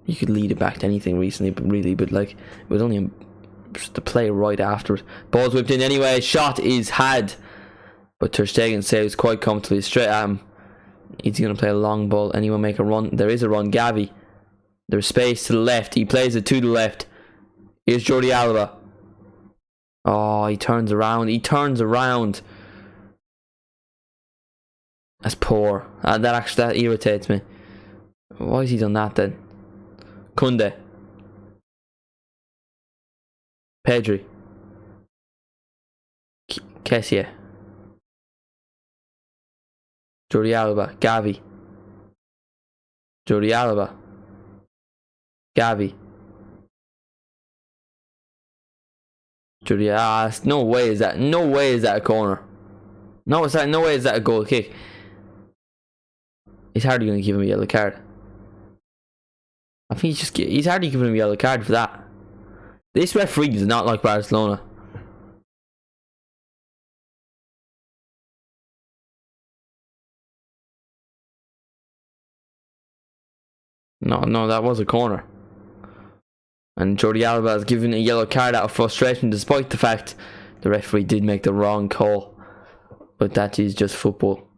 you could lead it back to anything recently, but like it was only the play right after it. Ball's whipped in anyway. Shot is had, but Ter Stegen saves quite comfortably straight at him. He's going to play a long ball. Anyone make a run? There is a run. Gavi. There's space to the left. He plays it to the left. Here's Jordi Alba. Oh, he turns around. That's poor. That irritates me. Why has he done that then? Kunde. Pedri. Kessie. Jordi Alba. Gavi. Jordi Alba. Gavi. Jordi. No way is that a corner. No way is that a goal kick. He's hardly going to give him a yellow card. I think he's hardly giving him a yellow card for that. This referee is not like Barcelona. No, that was a corner. And Jordi Alba has given a yellow card out of frustration, despite the fact the referee did make the wrong call. But that is just football.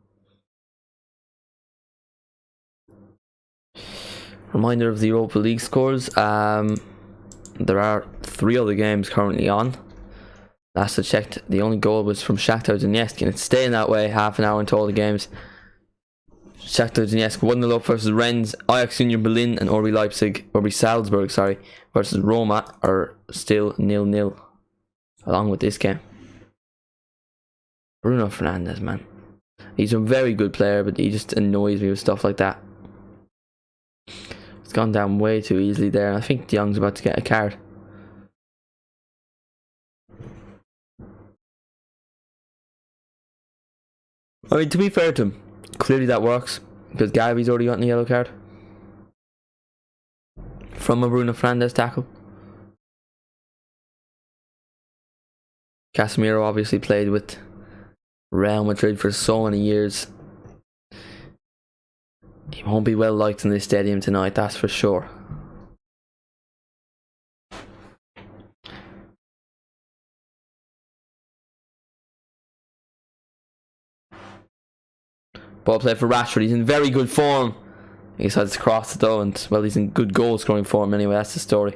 Reminder of the Europa League scores. There are 3 other games currently on. Last I checked, the only goal was from Shakhtar Donetsk, and it's staying that way. Half an hour into all the games. Shakhtar Donetsk 1-0 up versus Rennes. Ajax Union Berlin and RB Salzburg, versus Roma are still 0-0. Along with this game. Bruno Fernandes, man. He's a very good player, but he just annoys me with stuff like that. It's gone down way too easily there. I think De Jong's about to get a card. I mean, to be fair to him, clearly that works, because Gavi's already gotten a yellow card from a Bruno Fernandes tackle. Casemiro obviously played with Real Madrid for so many years. He won't be well liked in this stadium tonight, that's for sure. Ball play for Rashford. He's in very good form. He decides to cross it though, and well, he's in good goal scoring form anyway. That's the story.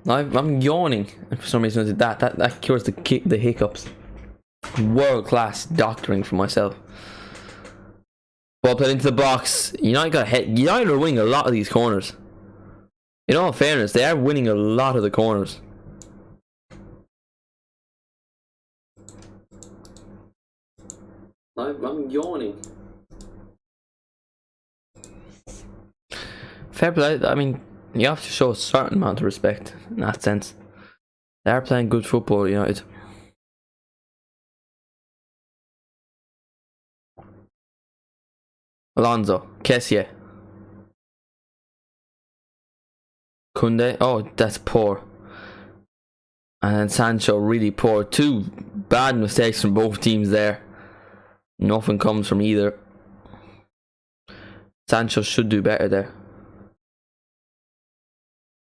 I'm yawning, and for some reason I did that. That cures the hiccups. World class doctoring for myself. Ball played into the box. United are winning a lot of these corners. In all fairness, they are winning a lot of the corners. I'm yawning. fair play. I mean, you have to show a certain amount of respect in that sense. They are playing good football, United. Alonso, Kessie, Kunde. Oh, that's poor. And then Sancho, really poor. Two bad mistakes from both teams there. Nothing comes from either. Sancho should do better there.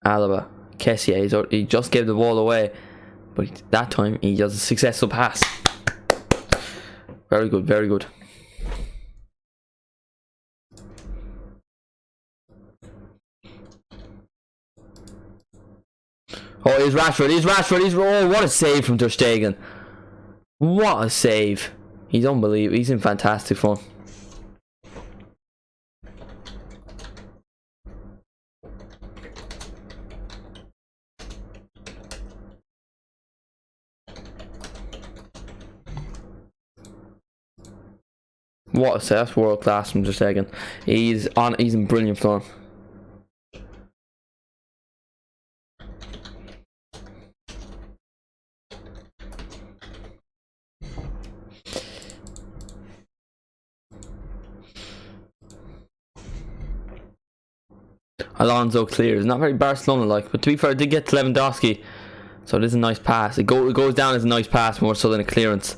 Alaba, Kessie, he just gave the ball away, but that time he does a successful pass. Very good, very good. Oh, here's Rashford, oh, what a save from Ter Stegen. What a save. He's unbelievable, he's in fantastic form. What a save, that's world class from Ter Stegen. He's in brilliant form. Alonso clears, not very Barcelona-like, but to be fair, I did get to Lewandowski, so it is a nice pass. It goes down as a nice pass more so than a clearance.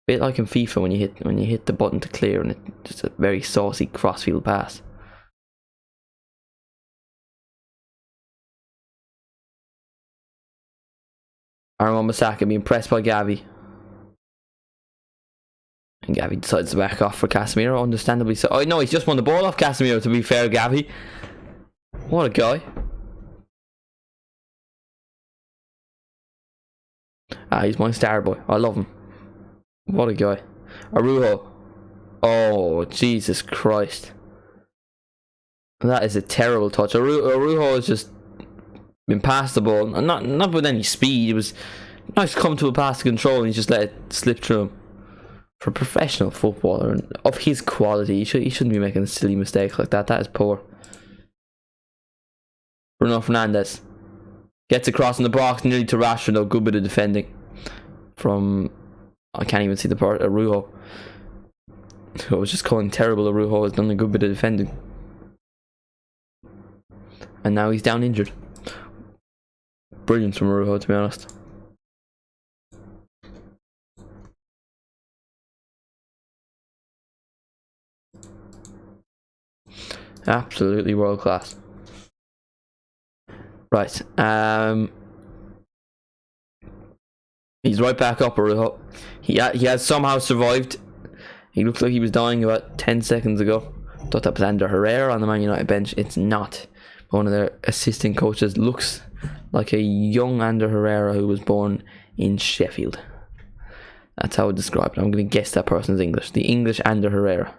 Bit like in FIFA when you hit the button to clear, and it's just a very saucy crossfield pass. Aaron Wan-Bissaka being pressed by Gavi. And Gavi decides to back off for Casemiro, understandably so. Oh no, he's just won the ball off Casemiro, to be fair, Gavi. What a guy. He's my star boy. I love him. What a guy. Araujo. Oh, Jesus Christ. That is a terrible touch. Araujo has just been past the ball. Not with any speed. It was nice to come to a pass to control and he just let it slip through him. For a professional footballer and of his quality, he shouldn't be making a silly mistake like that. That is poor. Bruno Fernandes gets across in the box, nearly to Rashford, though. Good bit of defending from, I can't even see the part, Araujo. I was just calling terrible. Araujo has done a good bit of defending. And now he's down injured. Brilliant from Araujo, to be honest. Absolutely world class. Right, he's right back up, Araujo. He has somehow survived. He looked like he was dying about 10 seconds ago. Thought that was Ander Herrera on the Man United bench. It's not. One of their assistant coaches looks like a young Ander Herrera who was born in Sheffield. That's how I would describe it. I'm going to guess that person's English. The English Ander Herrera.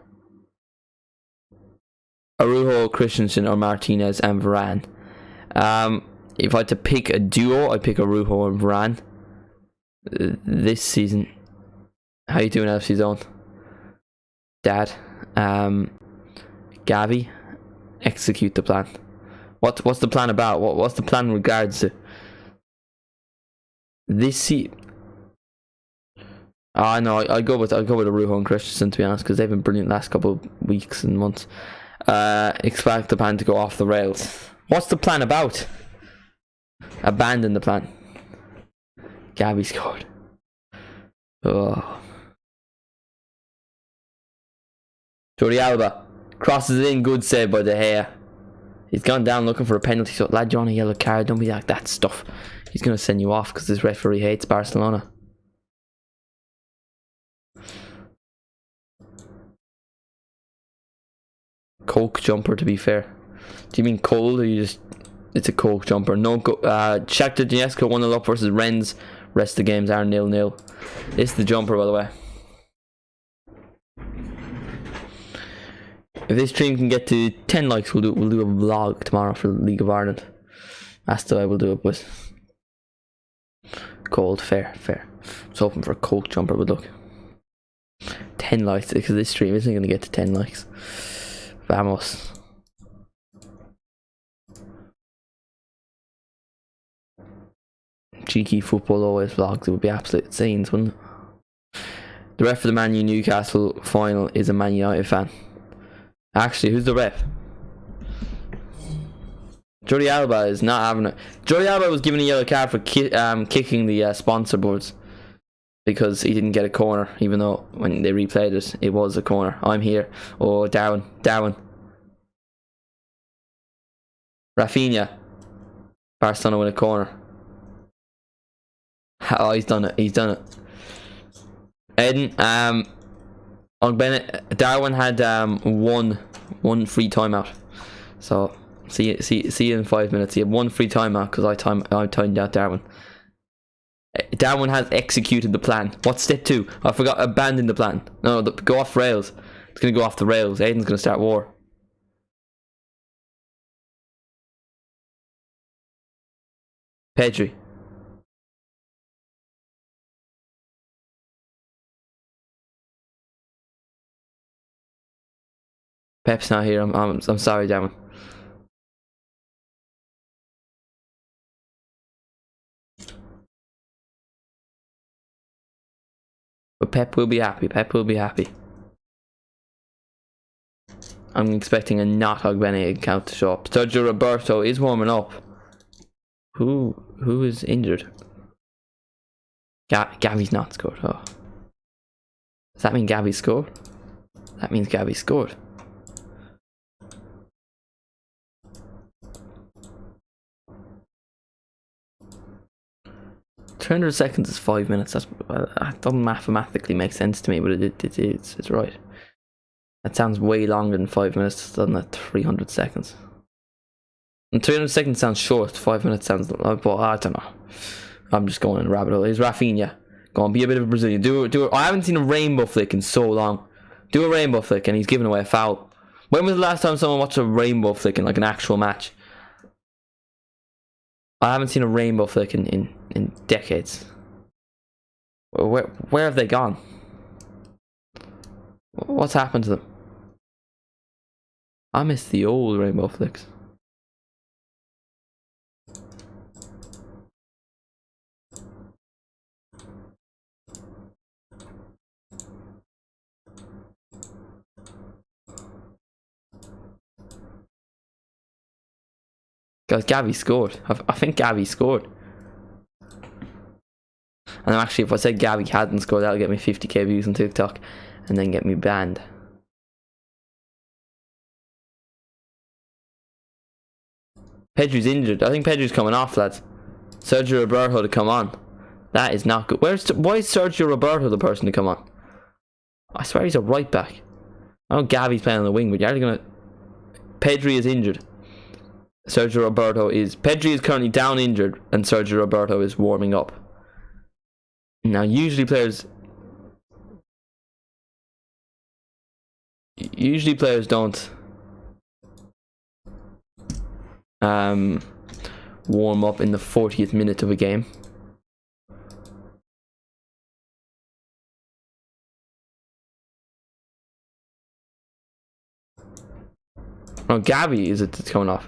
Araujo, Christensen, or Martinez and Varane. If I had to pick a duo, I'd pick Araujo and Varane this season. How you doing, FC Zone? Dad. Gavi, execute the plan. What's the plan about? What's the plan in regards to this season? No, I'd go with Araujo and Christensen, to be honest, because they've been brilliant last couple of weeks and months. Expect the plan to go off the rails. What's the plan about? Abandon the plan. Gavi scored. Oh. Jordi Alba crosses it in. Good save by De Gea. He's gone down looking for a penalty. So, lad, you're on a yellow card. Don't be like that stuff. He's going to send you off because this referee hates Barcelona. Coke jumper, to be fair. Do you mean cold or you just... It's a coke jumper. No, Shakhtar Donetsk 1-0 up versus Rennes. Rest of the games are 0-0. This is the jumper, by the way. If this stream can get to 10 likes, we'll do a vlog tomorrow for the League of Ireland. That's the way we'll do it, boys. Cold, fair. I was hoping for a coke jumper, but look. 10 likes, because this stream isn't going to get to 10 likes. Vamos. cheeky football always vlogs, it would be absolute scenes, wouldn't it? The ref for the Man U Newcastle final is a Man United fan. Actually, who's the ref? Jordi Alba is not having it. Jordi Alba was given a yellow card for kicking the sponsor boards because he didn't get a corner, even though when they replayed it, it was a corner. I'm here. Oh, Darwin. Rafinha. Barcelona win a corner. Oh, he's done it. Eden, Bennett, Darwin had one free timeout. So see you in 5 minutes. He had one free timeout because I timed out Darwin. Darwin has executed the plan. What's step 2? I forgot. Abandon the plan. No, go off rails. It's gonna go off the rails. Aiden's gonna start war. Pedri. Pep's not here. I'm sorry, Darwin. But Pep will be happy. I'm expecting a not Ogbene account to show up. Sergio Roberto is warming up. Who is injured? Gavi's not scored. Oh. Does that mean Gavi scored? That means Gavi scored. $300 is 5 minutes. That doesn't mathematically make sense to me, but it's right. That sounds way longer than 5 minutes, doesn't it? 300 seconds. And 300 seconds sounds short. 5 minutes sounds. But I don't know. I'm just going in a rabbit hole. Here's Rafinha. Go on, be a bit of a Brazilian. Do it. I haven't seen a rainbow flick in so long. Do a rainbow flick, and he's giving away a foul. When was the last time someone watched a rainbow flick in like an actual match? I haven't seen a rainbow flick in decades. Where have they gone? What's happened to them? I miss the old rainbow flicks. Guys, Gavi scored. I think Gavi scored. And actually, if I said Gavi hadn't scored, that'll get me 50k views on TikTok and then get me banned. Pedri's injured. I think Pedri's coming off, lads. Sergio Roberto to come on. That is not good. Why is Sergio Roberto the person to come on? I swear he's a right back. I know Gavi's playing on the wing, but you're gonna... Pedri is injured. Pedri is currently down injured, and Sergio Roberto is warming up. Now, usually players don't warm up in the 40th minute of a game. Oh, Gavi is it that's coming off?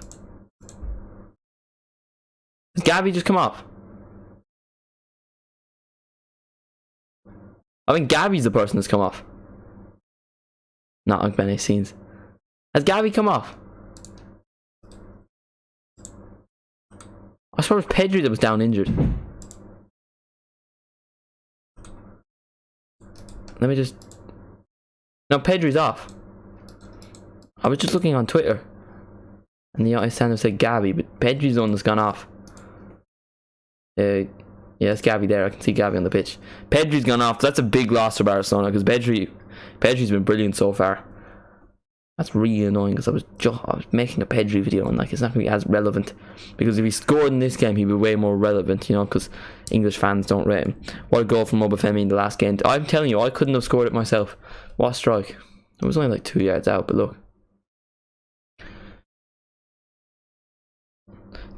Has Gavi just come off? I think Gavi's the person that's come off. Not Ogbene scenes. Has Gavi come off? I swear it was Pedri that was down injured. Let me just... No, Pedri's off. I was just looking on Twitter, and the stand said Gavi, but Pedri's the one that's gone off. Yeah, it's Gavi there. I can see Gavi on the pitch. Pedri's gone off. That's a big loss for Barcelona because Pedri's been brilliant so far. That's really annoying because I was making a Pedri video and like it's not going to be as relevant, because if he scored in this game he'd be way more relevant, you know, because English fans don't rate him. What a goal from Obafemi in the last game. I'm telling you, I couldn't have scored it myself. What a strike. It was only like 2 yards out, but look.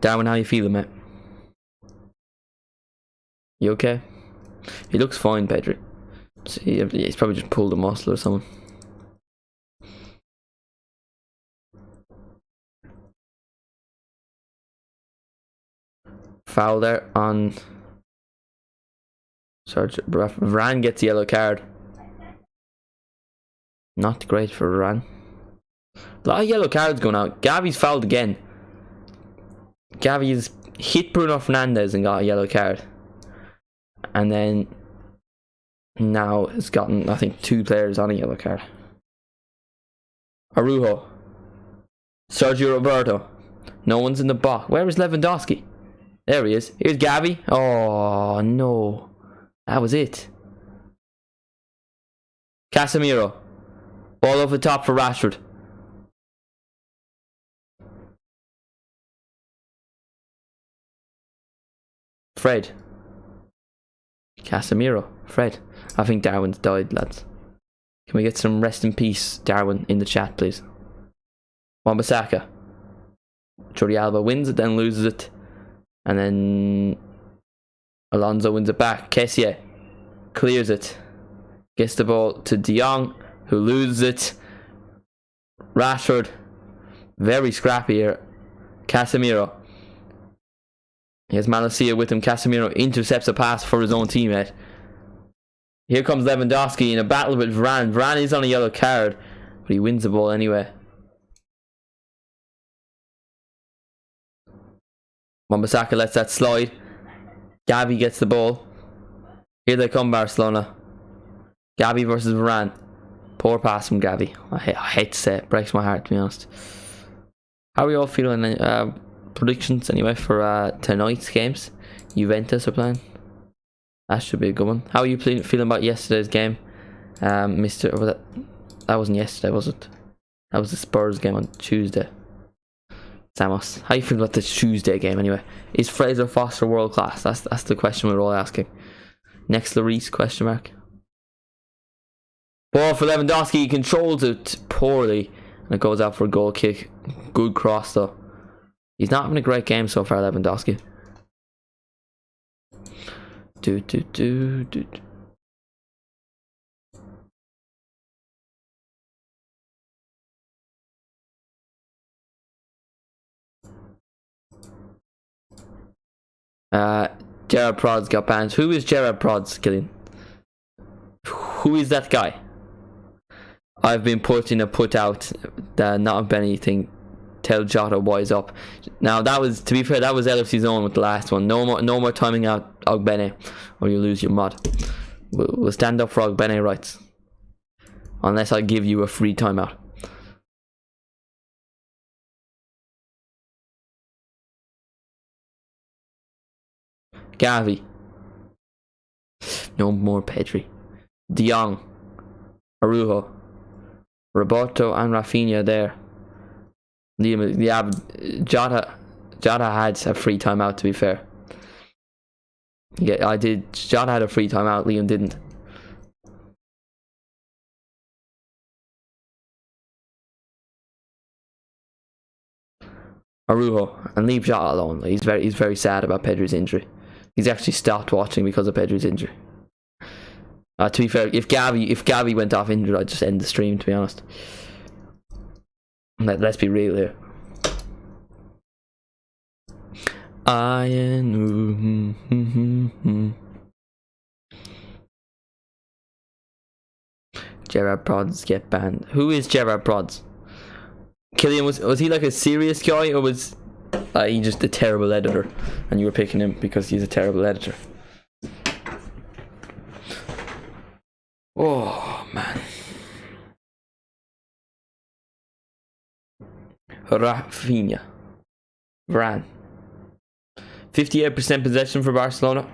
Darwin, how you feeling, mate? You okay? He looks fine, Pedri. He's probably just pulled a muscle or something. Foul there on Varane gets the yellow card. Not great for Varane. A lot of yellow cards going out. Gavi's fouled again. Gavi's hit Bruno Fernandes and got a yellow card. And then now has gotten, I think, 2 players on a yellow card. Araujo. Sergio Roberto. No one's in the box. Where is Lewandowski? There he is. Here's Gavi. Oh, no. That was it. Casemiro. Ball over the top for Rashford. Fred. Casemiro. Fred. I think Darwin's died, lads. Can we get some rest in peace, Darwin, in the chat, please? Wan-Bissaka. Jordi Alba wins it, then loses it. And then Alonso wins it back. Kessie clears it. Gets the ball to De Jong, who loses it. Rashford. Very scrappy here. Casemiro. He has Malacia with him. Casemiro intercepts a pass for his own teammate. Here comes Lewandowski in a battle with Varane. Varane is on a yellow card, but he wins the ball anyway. Wan-Bissaka lets that slide. Gavi gets the ball. Here they come, Barcelona. Gavi versus Varane. Poor pass from Gavi. I hate to say it. Breaks my heart, to be honest. How are we all feeling? Predictions anyway for tonight's games. Juventus are playing. That should be a good one. How are you feeling about yesterday's game? That wasn't yesterday, was it? That was the Spurs game on Tuesday. Samos, how you feel about the Tuesday game anyway? Is Fraser Foster world class? That's the question we're all asking. Next Lloris, question mark. Ball for Lewandowski, he controls it poorly and it goes out for a goal kick. Good cross though. He's not having a great game so far, Lewandowski. Do. 'Gerard Prods got banned. Who is Gerard Prods, Killian? Who is that guy? I've been put in a put out, not anything. Tell Jota wise up. Now that was, to be fair, that was LFC's own with the last one. No more timing out Ogbene, or you lose your mod. We'll stand up for Ogbene rights, unless I give you a free timeout. Gavi. No more Pedri. De Jong. Araujo. Roberto and Rafinha there. Jota had a free timeout, to be fair. Yeah, I did. Jota had a free timeout, Liam didn't. Araujo, and leave Jota alone. He's very sad about Pedri's injury. He's actually stopped watching because of Pedri's injury. To be fair, if Gavi went off injured, I'd just end the stream, to be honest. Let's be real here. Gerard Prods get banned. Who is Gerard Prods? Killian, was he like a serious guy, or was he just a terrible editor and you were picking him because he's a terrible editor? Oh man. Rafinha. Varane. 58% possession for Barcelona.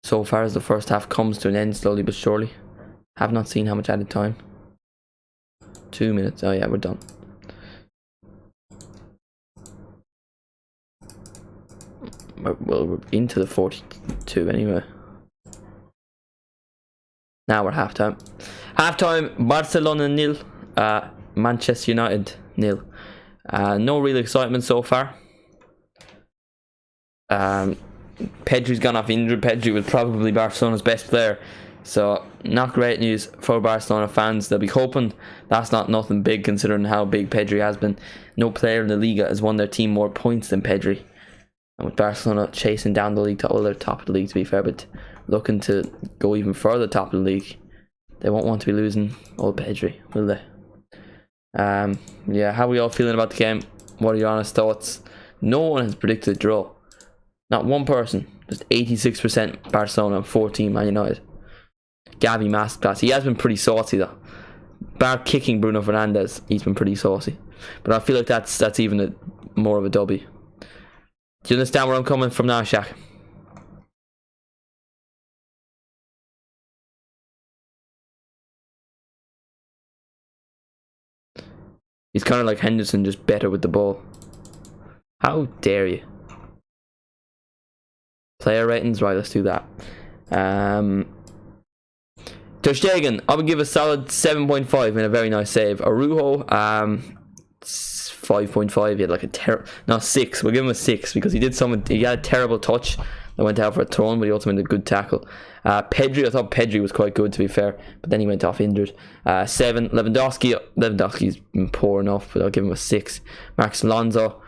So far as the first half comes to an end, slowly but surely. Have not seen how much added time. 2 minutes. Oh yeah, we're done. Well, we're into the 42 anyway. Now we're halftime. Halftime, Barcelona 0, Manchester United 0. No real excitement so far. Pedri's gone off injured. Pedri was probably Barcelona's best player, so not great news for Barcelona fans. They'll be hoping that's not nothing big, considering how big Pedri has been. No player in the Liga has won their team more points than Pedri. And with Barcelona chasing down the league, well, they're top of the league to be fair, but looking to go even further top of the league, they won't want to be losing old Pedri, will they? Yeah, how are we all feeling about the game? What are your honest thoughts? No one has predicted a draw. Not one person. Just 86% Barcelona and 14 Man United. Gavi masterclass. He has been pretty saucy though. Bar kicking Bruno Fernandes, he's been pretty saucy. But I feel like that's even more of a W. Do you understand where I'm coming from now, Shaq? He's kind of like Henderson, just better with the ball. How dare you? Player ratings, right? Let's do that. Ter Stegen, I would give a solid 7.5 in a very nice save. Arujo, 5.5. He had like a 6. We'll give him a 6 because he had a terrible touch that went out for a throw, but he also made a good tackle. Pedri, I thought Pedri was quite good to be fair, but then he went off injured. 7. Lewandowski's been poor enough, but I'll give him a 6. Marcos Alonso,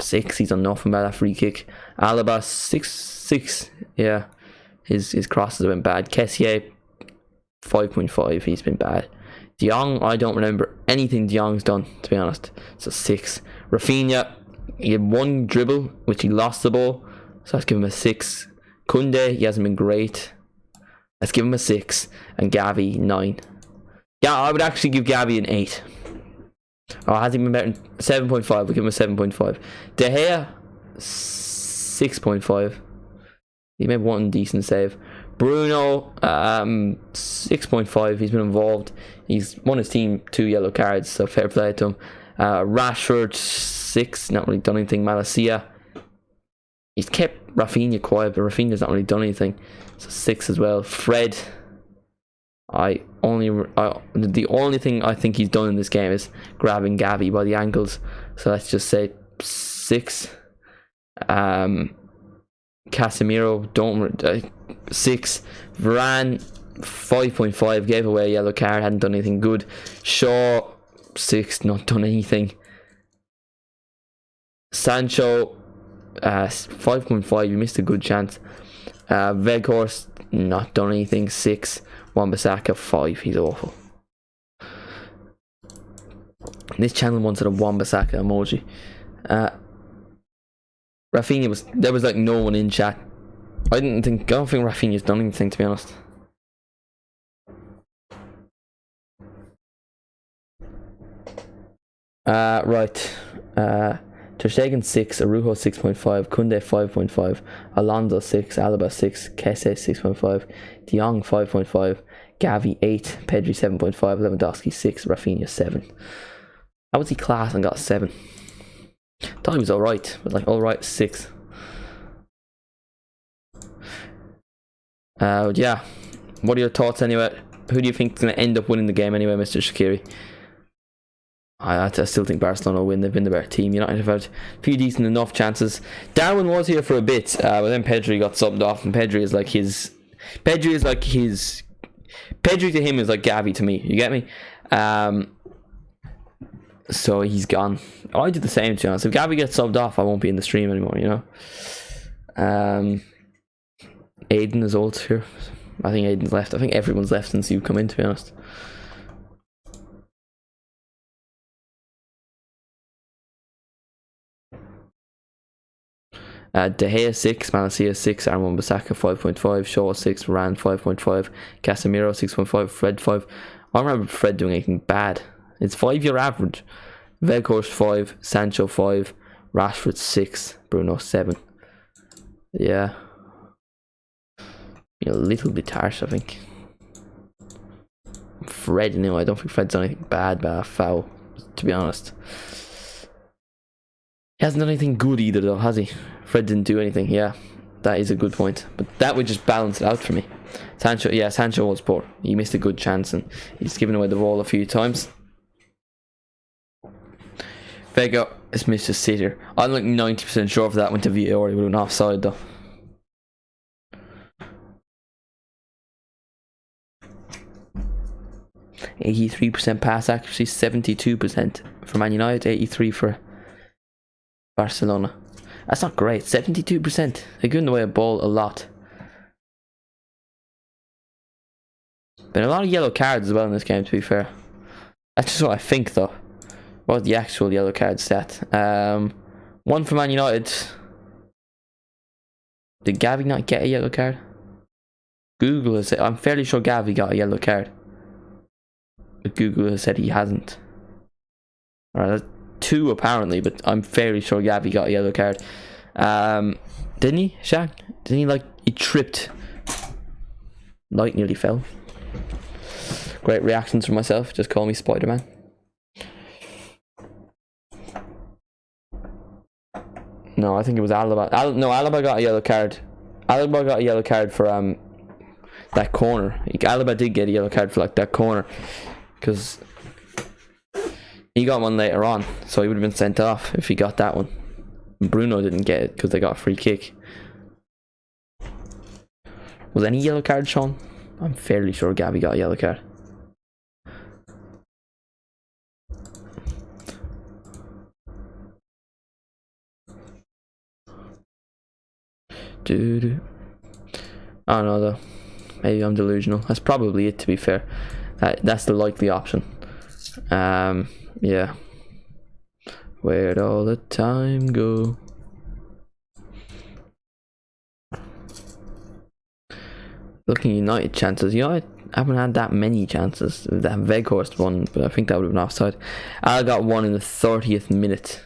6. He's done nothing about that free kick. Alaba, 6. Yeah, his crosses have been bad. Kessié, 5.5. He's been bad. De Jong, I don't remember anything De Jong's done, to be honest. So 6. Rafinha, he had one dribble which he lost the ball, so let's give him a 6. Koundé, he hasn't been great. Let's give him a 6. And Gavi, 9. Yeah, I would actually give Gavi an 8. Oh, has he been better? 7.5. We'll give him a 7.5. De Gea, 6.5. He made one decent save. Bruno, 6.5. He's been involved. He's won his team 2 yellow cards, so fair play to him. Rashford, 6. Not really done anything. Malacia, he's kept Rafinha quiet, but Rafinha's not really done anything, so 6 as well. Fred, the only thing I think he's done in this game is grabbing Gavi by the ankles, so let's just say 6. Casemiro, 6. Varane, 5.5. Gave away a yellow card, hadn't done anything good. Shaw, 6. Not done anything. Sancho, 5.5. You missed a good chance. Weghorst, not done anything. 6. Wan-Bissaka, 5. He's awful. This channel wanted a Wan-Bissaka emoji. Rafinha there was like no one in chat. I don't think Rafinha's done anything, to be honest. Right. Ter Stegen, 6. Arujo, 6.5. Koundé, 5.5. Alonso, 6. Alaba, 6. Kessié, 6.5. De Jong, 5.5. Gavi, 8. Pedri, 7.5. Lewandowski, 6. Rafinha, 7. How was he class and got a 7? Thought he was alright, but like alright, 6. Yeah. What are your thoughts anyway? Who do you think is going to end up winning the game anyway, Mr. Shaqiri? I still think Barcelona will win. They've been the better team. United have had a few decent enough chances. Darwin was here for a bit, but then Pedri got subbed off, and Pedri to him is like Gavi to me. You get me? So he's gone. I did the same, to be honest. If Gavi gets subbed off, I won't be in the stream anymore, you know. Aiden is also here. I think Aiden's left. I think everyone's left since you've come in, to be honest. De Gea, 6. Malacia, 6. Wan-Bissaka, 5.5. Shaw, 6. Varane, 5.5. Casemiro, 6.5. Fred, 5. I don't remember Fred doing anything bad. It's 5-year average. Weghorst, 5. Sancho, 5. Rashford, 6. Bruno, 7. Yeah. A little bit harsh, I think. Fred, no, I don't think Fred's done anything bad, but a foul, to be honest. He hasn't done anything good either, though, has he? Fred didn't do anything, yeah. That is a good point. But that would just balance it out for me. Sancho was poor. He missed a good chance and he's given away the ball a few times. Vega is missed a sitter. I'm like 90% sure if that went to VAR, he would have been offside though. %83 pass accuracy, 72% for Man United, 83 for Barcelona. That's not great. 72%. They're giving away a ball a lot. Been a lot of yellow cards as well in this game, to be fair. That's just what I think, though. What's the actual yellow card stat? One for Man United. Did Gavi not get a yellow card? Google has said, I'm fairly sure Gavi got a yellow card. But Google has said he hasn't. Alright, that's 2 apparently, but I'm fairly sure Gavi got a yellow card. Didn't he, Shaq? Didn't he, like, he tripped? Light nearly fell. Great reactions from myself. Just call me Spider-Man. No, I think it was Alaba. No, Alaba got a yellow card. Alaba got a yellow card for that corner. Alaba did get a yellow card for like that corner, because he got one later on, so he would have been sent off if he got that one. Bruno didn't get it because they got a free kick. Was any yellow card shown? I'm fairly sure Gavi got a yellow card. I don't know though. Maybe I'm delusional. That's probably it, to be fair. That's the likely option. Yeah. Where'd all the time go? Looking at United chances. United haven't had that many chances. That Weghorst one, but I think that would have been offside. I got one in the 30th minute.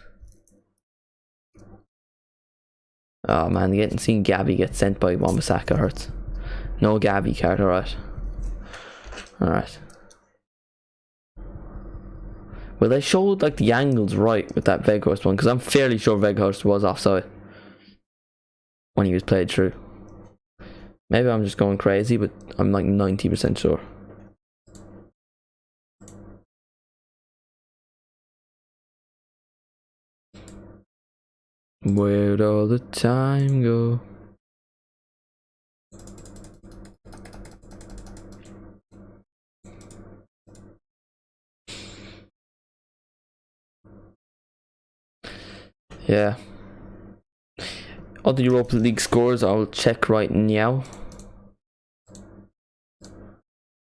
Oh man, seeing Gavi get sent by Wan-Bissaka hurts. No Gavi card, alright. Alright. Well, they showed like the angles right with that Weghorst one, because I'm fairly sure Weghorst was offside when he was played through. Maybe I'm just going crazy, but I'm like 90% sure. Where'd all the time go? Yeah. Other Europa League scores I'll check right now.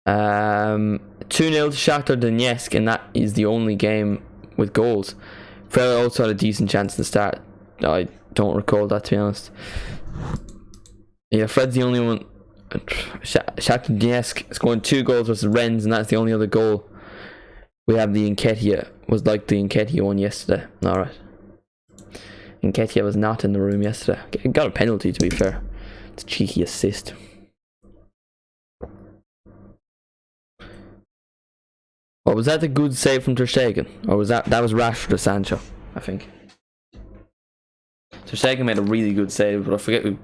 2-0 to Shakhtar Donetsk, and that is the only game with goals. Fred also had a decent chance to start. I don't recall that, to be honest. Yeah, Fred's the only one. Shakhtar Donetsk scoring 2 goals versus Rennes, and that's the only other goal. We have the Nketiah, was like the Nketiah one yesterday. Alright. Nketiah was not in the room yesterday. Got a penalty, to be fair. It's a cheeky assist. Or was that the good save from Ter Stegen? Or was that was Rashford or Sancho, I think. Ter Stegen made a really good save, but I forget who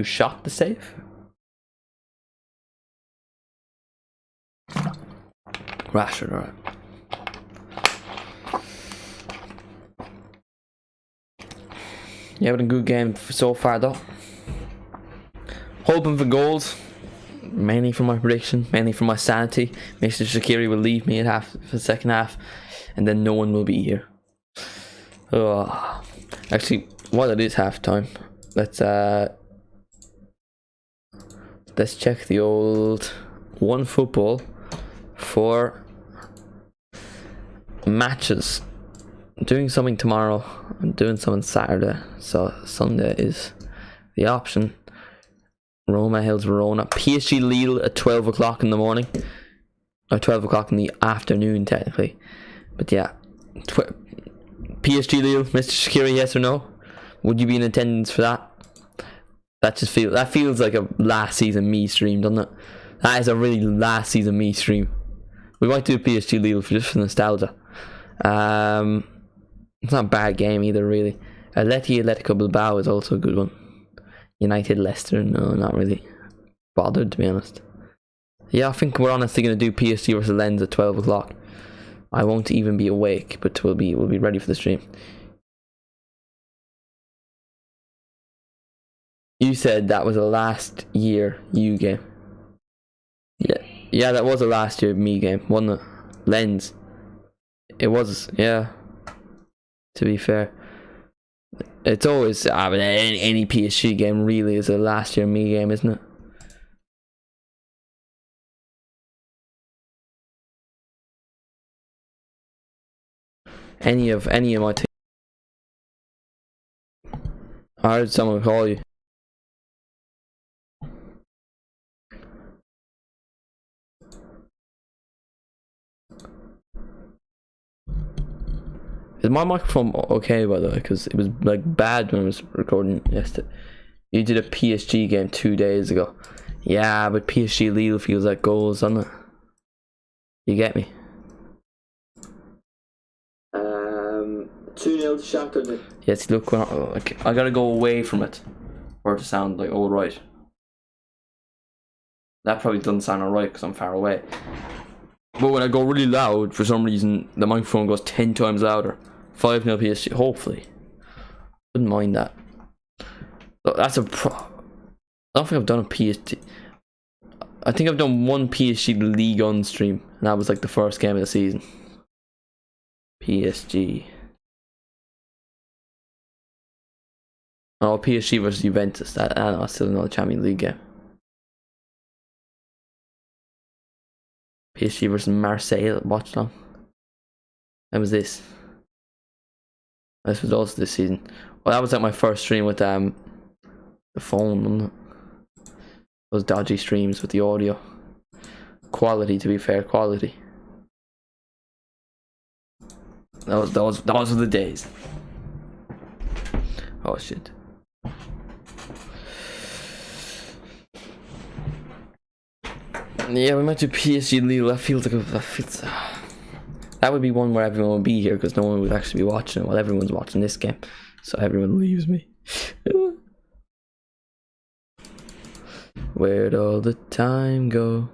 shot the save? Rashford, alright. Yeah, but a good game so far though. Hoping for goals. Mainly for my prediction, mainly for my sanity. Mr. Shaqiri will leave me at for the second half, and then no one will be here. Oh. Actually, while it is half time, let's check the old OneFootball for matches. I'm doing something tomorrow. I'm doing something Saturday, so Sunday is the option. Roma Hills Verona, PSG Lille at 12 o'clock in the morning, or 12 o'clock in the afternoon technically, but yeah. PSG Lille, Mr. Shaqiri, yes or no? Would you be in attendance for that? That feels like a last season me stream, doesn't it? That is a really last season me stream. We might do PSG Lille just for nostalgia. It's not a bad game either, really. Atletico Bilbao is also a good one. United Leicester, no, not really bothered, to be honest. Yeah, I think we're honestly going to do PSG versus Lens at 12 o'clock. I won't even be awake, but we'll be ready for the stream. You said that was a last year you game. Yeah, that was a last year me game, wasn't it? Lens. It was, yeah. To be fair, it's always but any PSG game really is a last year me game, isn't it? Any of my team. I heard someone call you. Is my microphone okay, by the way? Because it was like bad when I was recording yesterday. You did a PSG game 2 days ago. Yeah, but PSG Lille feels like goals, doesn't it? You get me? 2-0 to Shakhtar. Yes, look, when I gotta go away from it for it to sound like alright. That probably doesn't sound alright because I'm far away. But when I go really loud, for some reason, the microphone goes 10 times louder. 5-0 PSG, hopefully. Wouldn't mind that. That's a I don't think I've done a PSG. I think I've done one PSG League on stream, and that was like the first game of the season. PSG. Oh, PSG versus Juventus. I don't know, that's still another Champions League game. PSG versus Marseille at Watchalong. When was this? This was also this season. Well, that was like my first stream with the phone, wasn't it? Those dodgy streams with the audio. Quality, to be fair, quality. Those were the days. Oh shit. Yeah, we might do PSG Lille. That would be one where everyone would be here because no one would actually be watching it while everyone's watching this game. So everyone leaves me. Where'd all the time go?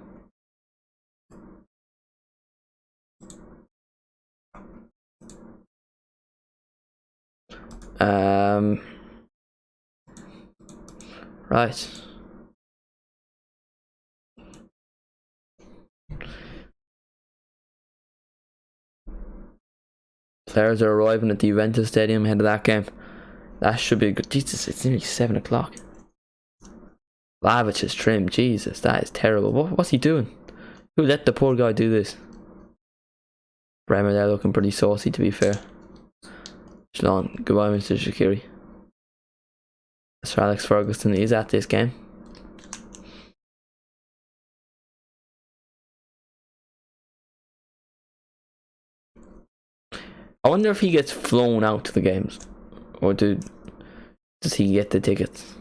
Right. Players are arriving at the Juventus Stadium ahead of that game. That should be a good. Jesus, it's nearly 7 o'clock. Lavic's trim. Jesus, that is terrible. What's he doing? Who let the poor guy do this? Bremer there looking pretty saucy, to be fair. Shalon, goodbye, Mr. Shaqiri. Sir Alex Ferguson is at this game. I wonder if he gets flown out to the games, or does he get the tickets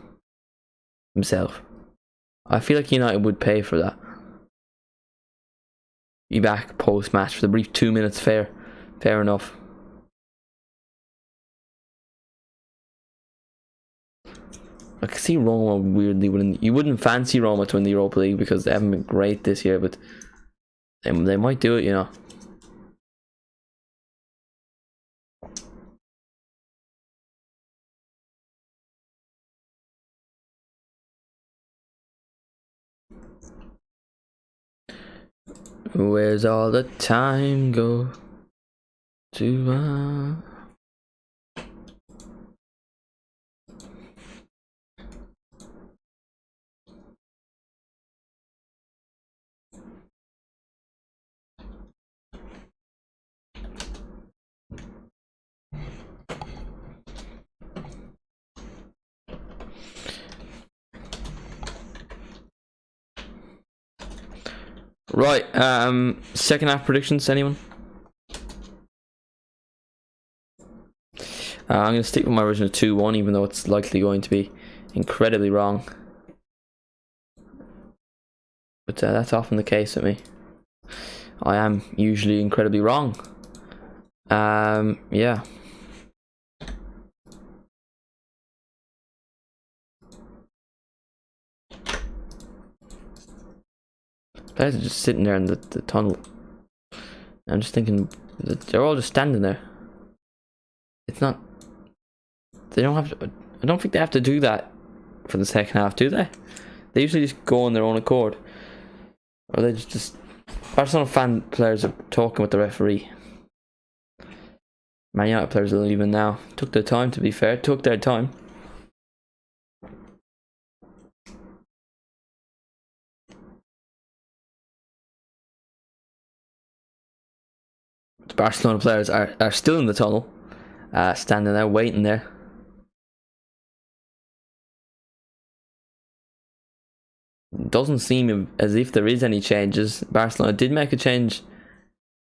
himself? I feel like United would pay for that. Be back post match for the brief 2 minutes. Fair enough. I can see Roma weirdly winning. You wouldn't fancy Roma to win the Europa League because they haven't been great this year, but they might do it, you know. Where's all the time go to Right, second half predictions, anyone? I'm going to stick with my original 2-1, even though it's likely going to be incredibly wrong. But that's often the case with me. I am usually incredibly wrong. Yeah. Players are just sitting there in the tunnel. I'm just thinking that they're all just standing there. It's not. They don't have to. I don't think they have to do that for the second half, do they? They usually just go on their own accord, or they just. Barcelona fan players are talking with the referee. Man United players are leaving now. Took their time, to be fair. Took their time. The Barcelona players are still in the tunnel. Standing there, waiting there. Doesn't seem as if there is any changes. Barcelona did make a change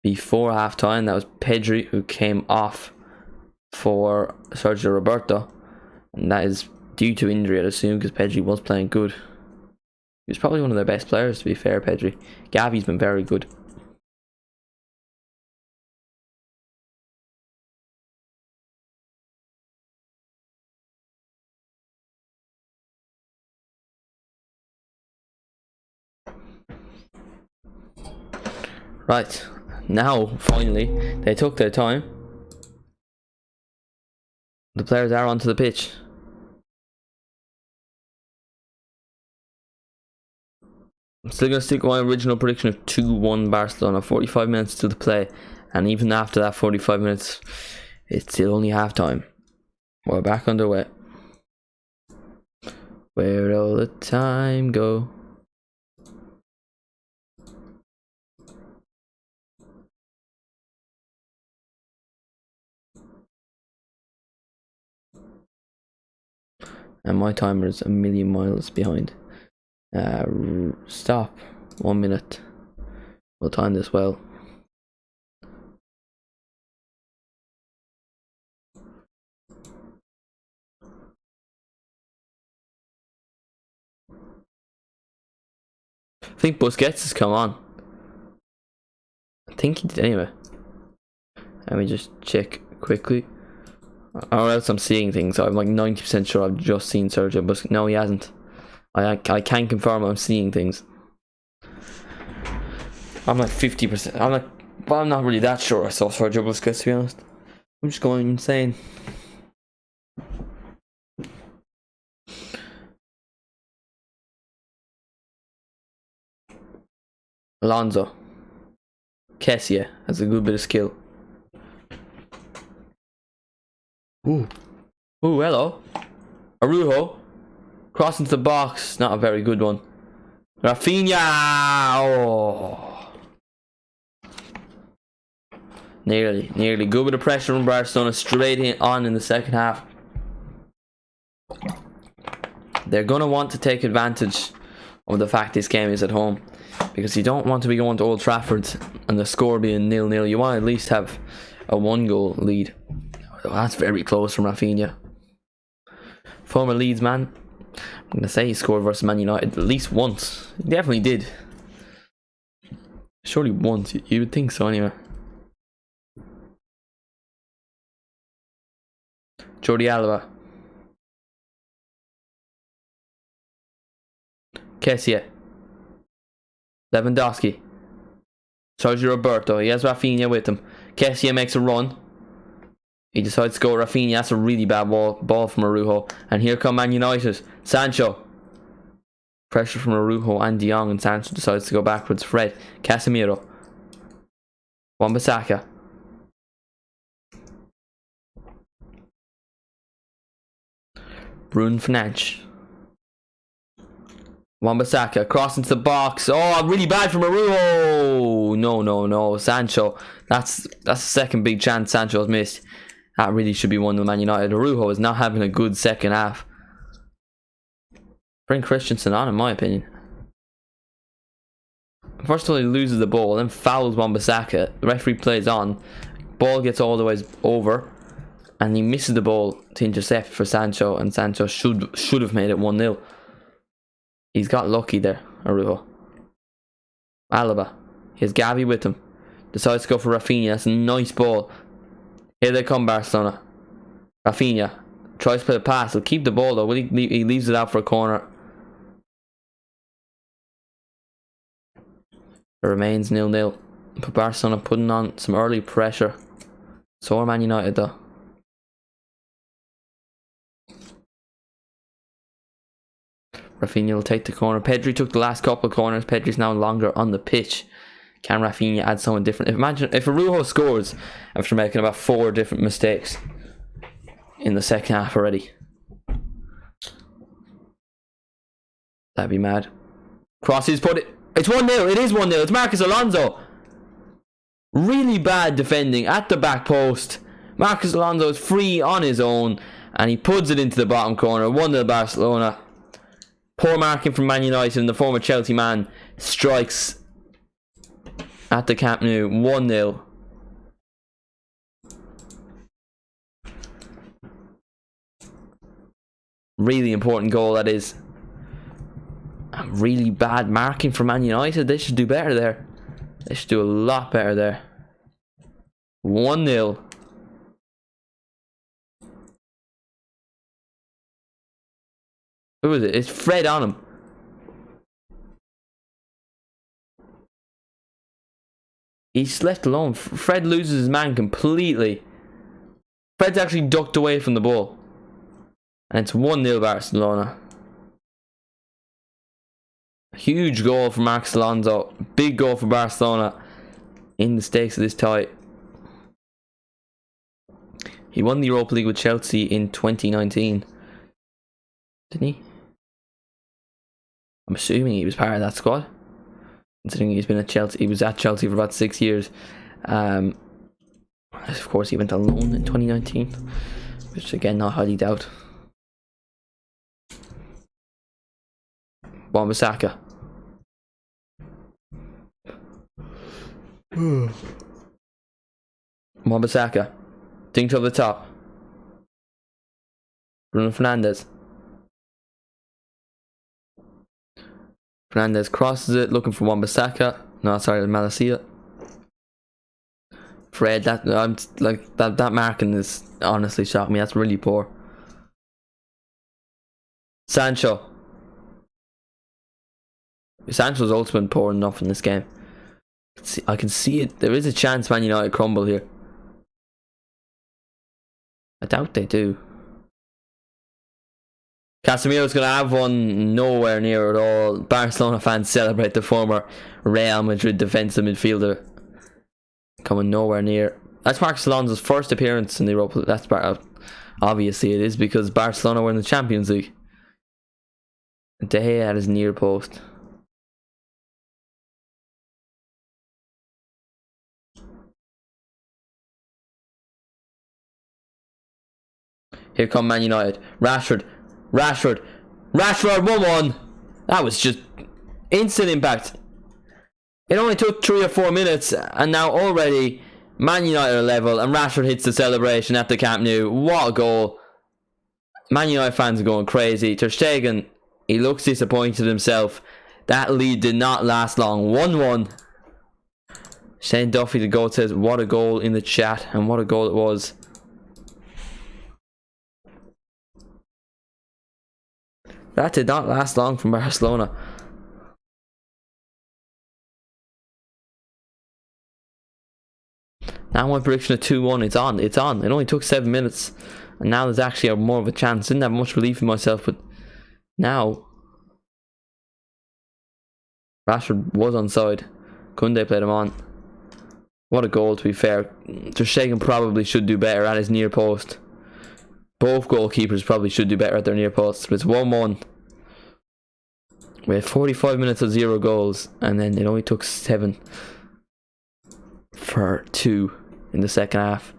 before half time. That was Pedri, who came off for Sergio Roberto, and that is due to injury, I'd assume, because Pedri was playing good. He was probably one of their best players, to be fair. Pedri. Gavi's been very good. Right, now finally they took their time. The players are onto the pitch. I'm still going to stick with my original prediction of 2-1 Barcelona. 45 minutes to the play, and even after that 45 minutes, it's still only half time. We're back underway. Where'd all the time go? And my timer is a million miles behind. Stop. 1 minute. We'll time this well. I think Busquets has come on. I think he did anyway. Let me just check quickly. Or else I'm seeing things. I'm like 90% sure I've just seen Sergio Busquets. No, he hasn't. I can confirm I'm seeing things. I'm like 50%. I'm not really that sure I saw Sergio Busquets, to be honest. I'm just going insane. Alonso. Kessie has a good bit of skill. Ooh, hello. Araujo. Cross into the box. Not a very good one. Rafinha. Oh. Nearly. Good bit of pressure from Barcelona straight on in the second half. They're going to want to take advantage of the fact this game is at home, because you don't want to be going to Old Trafford and the score being 0-0. You want to at least have a 1-goal lead. Oh, that's very close from Rafinha. Former Leeds man. I'm going to say he scored versus Man United at least once. He definitely did. Surely once. You would think so anyway. Jordi Alba. Kessie. Lewandowski. Sergio Roberto. He has Rafinha with him. Kessie makes a run. He decides to go Rafinha. That's a really bad ball from Araujo. And here come Man United. Sancho. Pressure from Araujo and De Jong, and Sancho decides to go backwards. Fred. Casemiro. Wan-Bissaka. Bruno Fernandes. Wan-Bissaka cross into the box. Oh, really bad from Araujo. No. Sancho. That's the second big chance Sancho's missed. That really should be one of Man United. Araujo is not having a good second half. Bring Christensen on, in my opinion. First of all, he loses the ball, then fouls Wan-Bissaka. The referee plays on. Ball gets all the way over, and he misses the ball to intercept for Sancho, and Sancho should have made it 1-0. He's got lucky there, Araujo. Alaba. He has Gavi with him. Decides to go for Rafinha. That's a nice ball. Here they come, Barcelona. Rafinha tries to play the pass. He'll keep the ball though. He leaves it out for a corner. It remains 0-0. But Barcelona putting on some early pressure. So are Man United though. Rafinha will take the corner. Pedri took the last couple of corners. Pedri's now longer on the pitch. Can Rafinha add someone different? Imagine if Arujo scores after making about 4 different mistakes in the second half already. That'd be mad. Crosses put it. It's 1-0. It is 1-0. It's Marcos Alonso. Really bad defending at the back post. Marcos Alonso is free on his own and he puts it into the bottom corner. 1-0 Barcelona. Poor marking from Man United, and the former Chelsea man strikes at the Camp Nou. 1-0. Really important goal that is. And really bad marking for Man United. They should do better there. They should do a lot better there. 1-0. Who is it? It's Fred on him. He's left alone. Fred loses his man completely. Fred's actually ducked away from the ball. And it's 1-0 Barcelona. Huge goal for Marcos Alonso. Big goal for Barcelona in the stakes of this tie. He won the Europa League with Chelsea in 2019. Didn't he? I'm assuming he was part of that squad, considering he's been at Chelsea. He was at Chelsea for about 6 years. Of course, he went on loan in 2019, which again, not highly doubt. Wan-Bissaka. Wan-Bissaka. Dink to the top. Bruno Fernandes. Fernandes crosses it, looking for Wan-Bissaka. No, sorry, Malacia. Fred, that marking is honestly shocked me. That's really poor. Sancho. Sancho's also been poor enough in this game. I can see it. There is a chance Man United crumble here. I doubt they do. Casemiro's going to have one nowhere near at all. Barcelona fans celebrate the former Real Madrid defensive midfielder coming nowhere near. That's Marcos Alonso's first appearance in the Europa League. That's obviously it is, because Barcelona were in the Champions League. De Gea at his near post. Here come Man United. Rashford, 1-1. That was just instant impact. It only took 3 or 4 minutes, and now already Man United are level, and Rashford hits the celebration at the Camp Nou. What a goal. Man United fans are going crazy. Ter Stegen, he looks disappointed himself. That lead did not last long. 1-1. Shane Duffy, the goal, says, what a goal in the chat, and what a goal it was. That did not last long from Barcelona. Now my prediction of 2-1. It's on. It's on. It only took 7 minutes. And now there's actually more of a chance. Didn't have much belief in myself, but now Rashford was onside. Koundé played him on. What a goal, to be fair. Ter Stegen probably should do better at his near post. Both goalkeepers probably should do better at their near posts. But it's 1-1. We had 45 minutes of 0 goals, and then it only took 7 for 2 in the second half.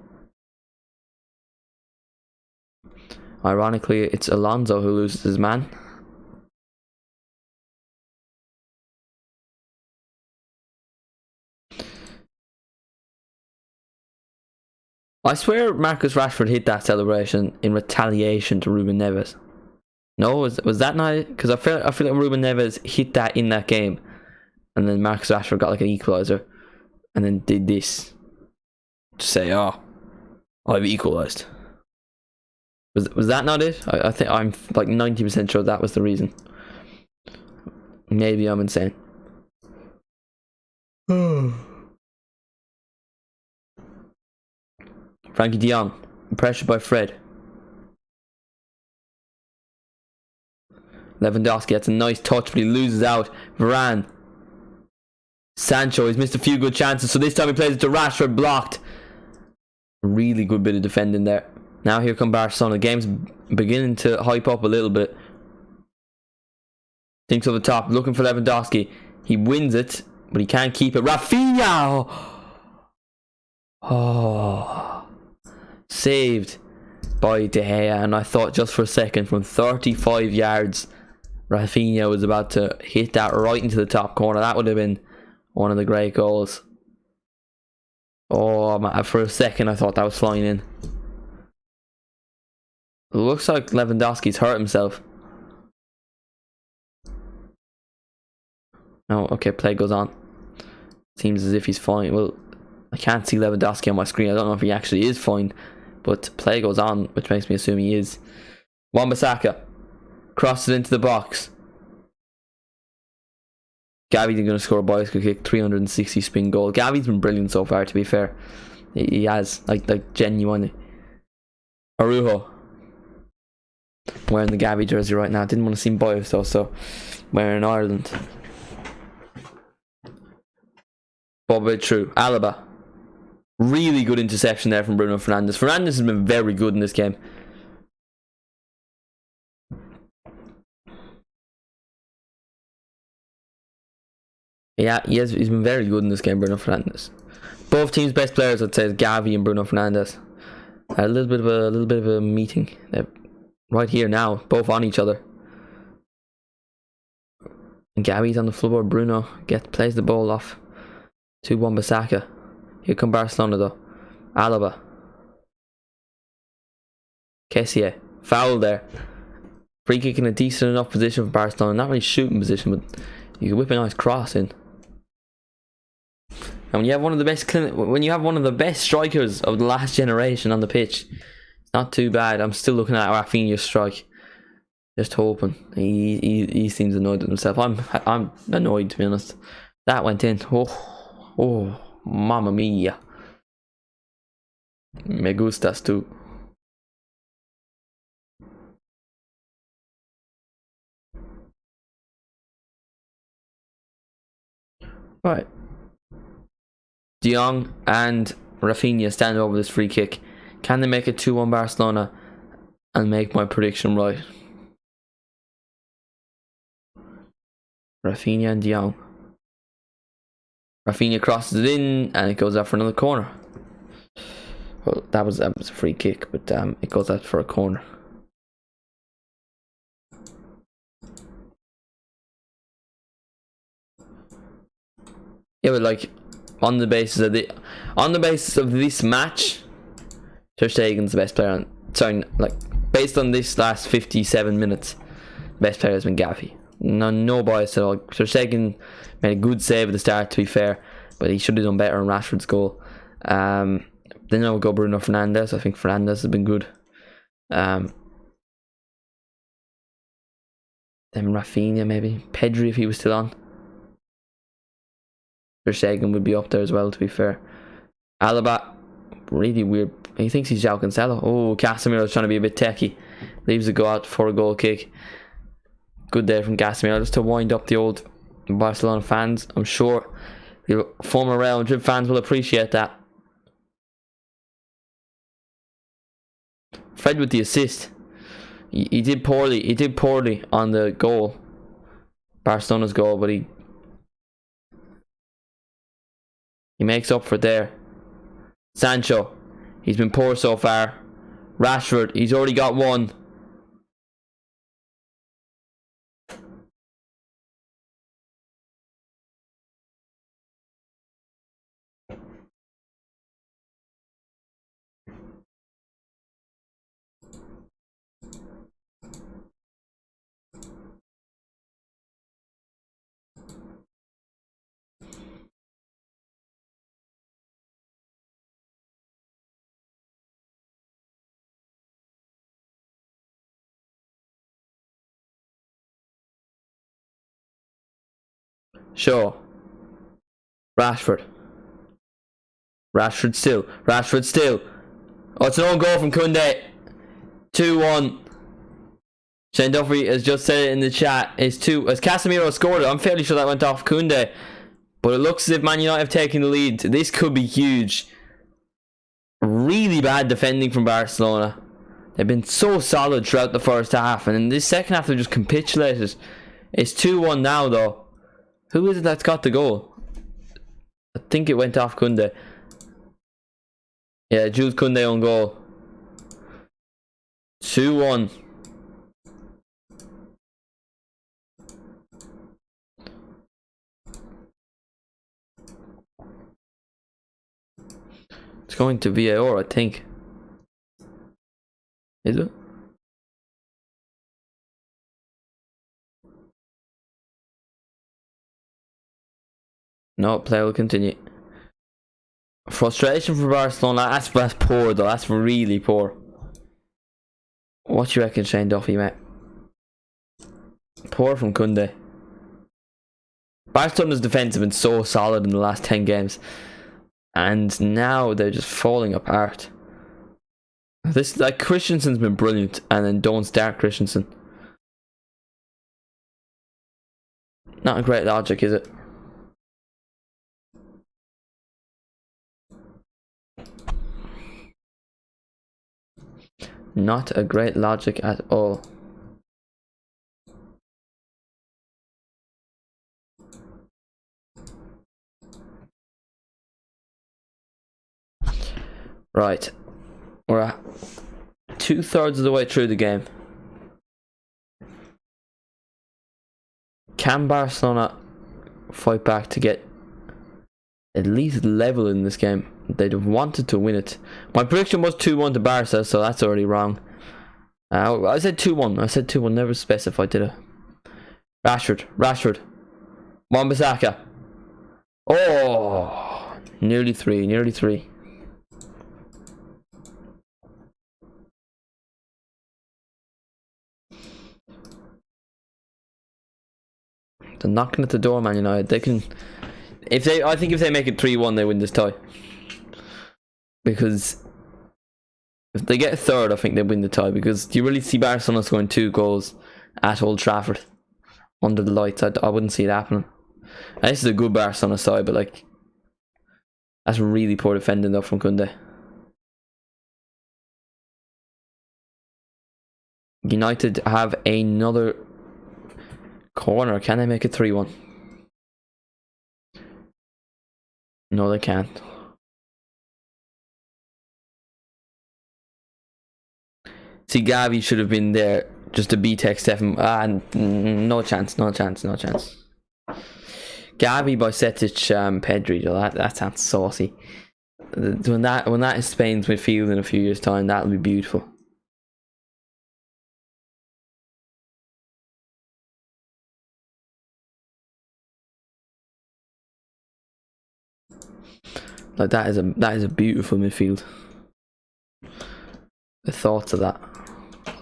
Ironically, it's Alonso who loses his man. I swear Marcus Rashford hit that celebration in retaliation to Ruben Neves. No, was that not? Because I feel like Ruben Neves hit that in that game, and then Marcus Rashford got like an equaliser, and then did this to say, "Oh, I've equalised." Was that not it? I think I'm like 90% sure that was the reason. Maybe I'm insane. Frankie de Jong, pressured by Fred. Lewandowski, that's a nice touch, but he loses out. Varane Sancho, he's missed a few good chances, so this time he plays it to Rashford, blocked. Really good bit of defending there. Now here come Barcelona. The game's beginning to hype up a little bit. Thinks over the top, looking for Lewandowski. He wins it, but he can't keep it. Rafinha! Oh, saved by De Gea, and I thought just for a second from 35 yards Rafinha was about to hit that right into the top corner. That would have been one of the great goals. Oh man, for a second I thought that was flying in. It looks like Lewandowski's hurt himself. Oh, okay, play goes on. Seems as if he's fine. Well, I can't see Lewandowski on my screen. I don't know if he actually is fine, but play goes on, which makes me assume he is. Wan-Bissaka crosses it into the box. Gavi's going to score a bicycle kick, 360 spin goal. Gavi's been brilliant so far, to be fair. He has, like genuinely. Araujo wearing the Gavi jersey right now. Didn't want to seem biased though, so wearing Ireland. Ball bit through. Alaba. Really good interception there from Bruno Fernandes. Fernandes has been very good in this game. Yeah, he's been very good in this game, Bruno Fernandes. Both teams' best players, I'd say, is Gavi and Bruno Fernandes. Had a little bit of a meeting. They're right here now, both on each other. And Gavi's on the floor. Bruno plays the ball off to Wan-Bissaka. Here come Barcelona though. Alaba. Kessie. Foul there. Free kick in a decent enough position for Barcelona. Not really shooting position, but you can whip a nice cross in. And when you have one of the best strikers of the last generation on the pitch, it's not too bad. I'm still looking at Rafinha's strike, just hoping. He seems annoyed with himself. I'm annoyed, to be honest. That went in. Oh, mamma mia. Me gustas too. Right. De Jong and Rafinha stand over this free kick. Can they make it 2-1 Barcelona and make my prediction right? Rafinha and De Jong. Rafinha crosses it in and it goes out for another corner. Well, that was a free kick, but it goes out for a corner. Yeah, but like on the basis of this match, Ter Stegen's the best player. Based on this last 57 minutes, best player has been Gavi. No bias at all. Ter Stegen made a good save at the start, to be fair, but he should have done better on Rashford's goal. Then I would go Bruno Fernandes. I think Fernandes has been good. Then Rafinha maybe. Pedri if he was still on. Ter Stegen would be up there as well, to be fair. Alaba, really weird. He thinks he's João Cancelo. Oh, Casemiro's trying to be a bit techie. Leaves it go out for a goal kick. Good there from Casemiro, just to wind up the old Barcelona fans. I'm sure the former Real Madrid fans will appreciate that. Fred with the assist. He did poorly. He did poorly on the goal, Barcelona's goal, but he makes up for it there. Sancho, he's been poor so far. Rashford, he's already got one. Shaw. Rashford still. Oh, it's an own goal from Koundé. 2-1. Shane Duffy has just said it in the chat. As Casemiro scored it, I'm fairly sure that went off Koundé. But it looks as if Man United have taken the lead. This could be huge. Really bad defending from Barcelona. They've been so solid throughout the first half, and in this second half they've just capitulated. It's 2-1 now though. Who is it that's got the goal? I think it went off Koundé. Yeah, Jules Koundé on goal. 2-1. It's going to VAR, I think. Is it? No, play will continue. Frustration for Barcelona. That's poor though. That's really poor. What do you reckon, Shane Duffy, mate? Poor from Koundé. Barcelona's defence have been so solid in the last 10 games. And now they're just falling apart. This, like, Christensen's been brilliant, and then don't start Christensen. Not a great logic, is it? Not a great logic at all. Right. We're at 2/3 of the way through the game. Can Barcelona fight back to get at least level in this game? They'd have wanted to win it. My prediction was 2-1 to Barca, so that's already wrong. I said 2-1. I said 2-1. Never specified, did I? Rashford. Wan-Bissaka. Oh, nearly three. They're knocking at the door, Man United. They can, I think if they make it 3-1, they win this tie. Because if they get a third, I think they win the tie. Because do you really see Barcelona scoring 2 goals at Old Trafford under the lights? I wouldn't see it happening. And this is a good Barcelona side, but like, that's really poor defending though from Koundé. United have another corner. Can they make it 3-1? No, they can't. See, Gavi should have been there just to B-Tech Stefan. No chance. Gavi, Bajcetic, Pedri. That sounds saucy. When that is Spain's midfield in a few years' time, that'll be beautiful. Like that is a beautiful midfield. The thoughts of that,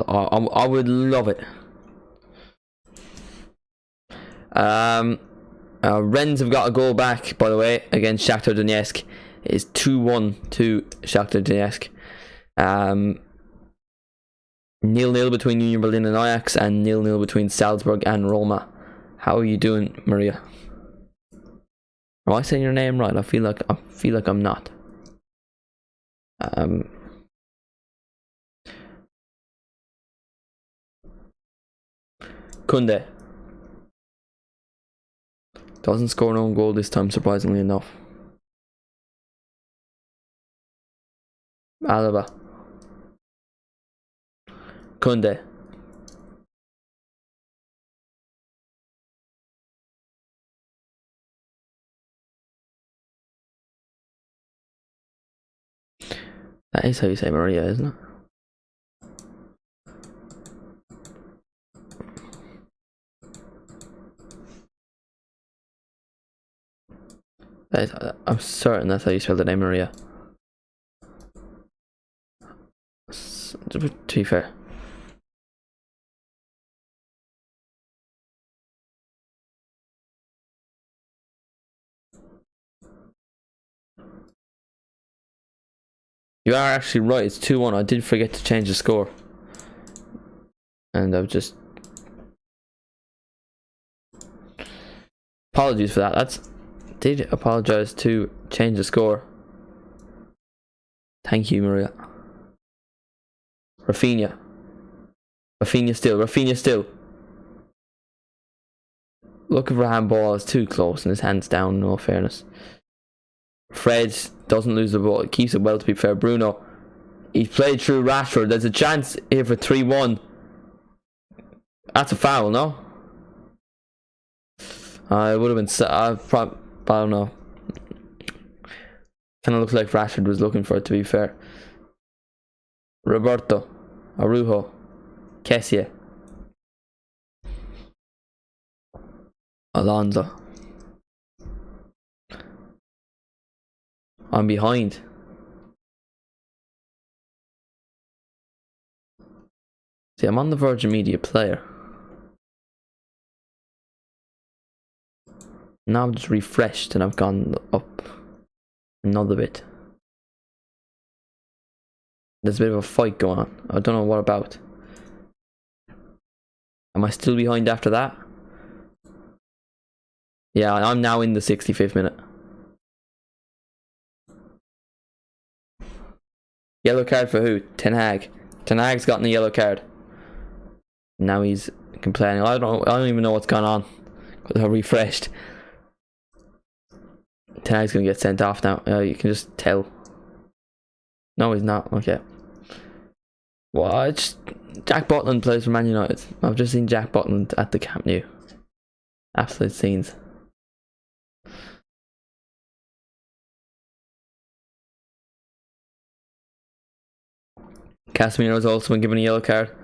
I would love it. Rennes have got a goal back, by the way, against Shakhtar Donetsk. It is 2-1 to Shakhtar Donetsk. 0-0 between Union Berlin and Ajax, and 0-0 between Salzburg and Roma. How are you doing, Maria? Am I saying your name right? I feel like I'm not. Koundé doesn't score an own goal this time, surprisingly enough. Alaba. Koundé. That is how you say Maria, isn't it? I'm certain that's how you spell the name Maria. To be fair. You are actually right, it's 2-1. I did forget to change the score. And I've just... Apologies for that. did apologise to change the score. Thank you, Maria. Rafinha. Rafinha still. Looking for handball, is too close and his hand's down, in all fairness. Fred doesn't lose the ball, keeps it well, to be fair. Bruno, he's played through Rashford. There's a chance here for 3-1. That's a foul, no? It would have been. I don't know. Kind of looks like Rashford was looking for it, to be fair. Roberto, Arujo, Kessie, Alonso. I'm behind. See, I'm on the Virgin Media player. Now I'm just refreshed and I've gone up another bit. There's a bit of a fight going on. I don't know what about. Am I still behind after that? Yeah, I'm now in the 65th minute. Yellow card for who? Ten Hag. Ten Hag's gotten a yellow card. Now he's complaining. I don't even know what's gone on. Because I refreshed. Ten Hag's gonna get sent off now. You can just tell. No, he's not. Okay. Well, it's Jack Butland plays for Man United. I've just seen Jack Butland at the Camp Nou. Absolute scenes. Casemiro's also been given a yellow card.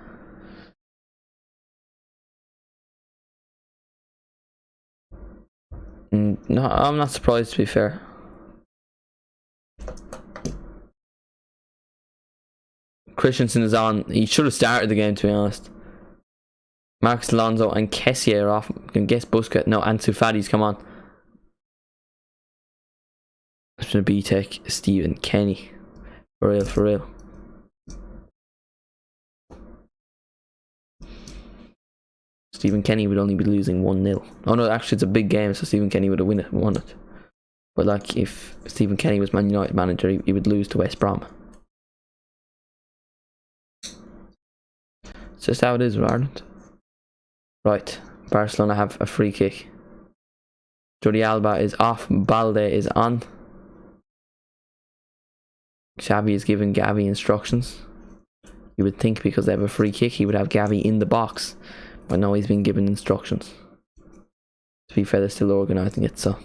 No, I'm not surprised, to be fair. Christensen is on. He should have started the game, to be honest. Marcus Alonso and Kessie are off. I can guess Busquets. No, Ansu Fati's come on. It's been a B-Tech. Stephen Kenny. For real, for real. Stephen Kenny would only be losing 1-0. Oh no, actually it's a big game, so Stephen Kenny would have won it. But like, if Stephen Kenny was Man United manager, he would lose to West Brom. It's just how it is with Ireland. Right, Barcelona have a free kick. Jordi Alba is off, Balde is on. Xavi is giving Gavi instructions. You would think because they have a free kick, he would have Gavi in the box. But no, he's been given instructions. To be fair, they're still organising it, so.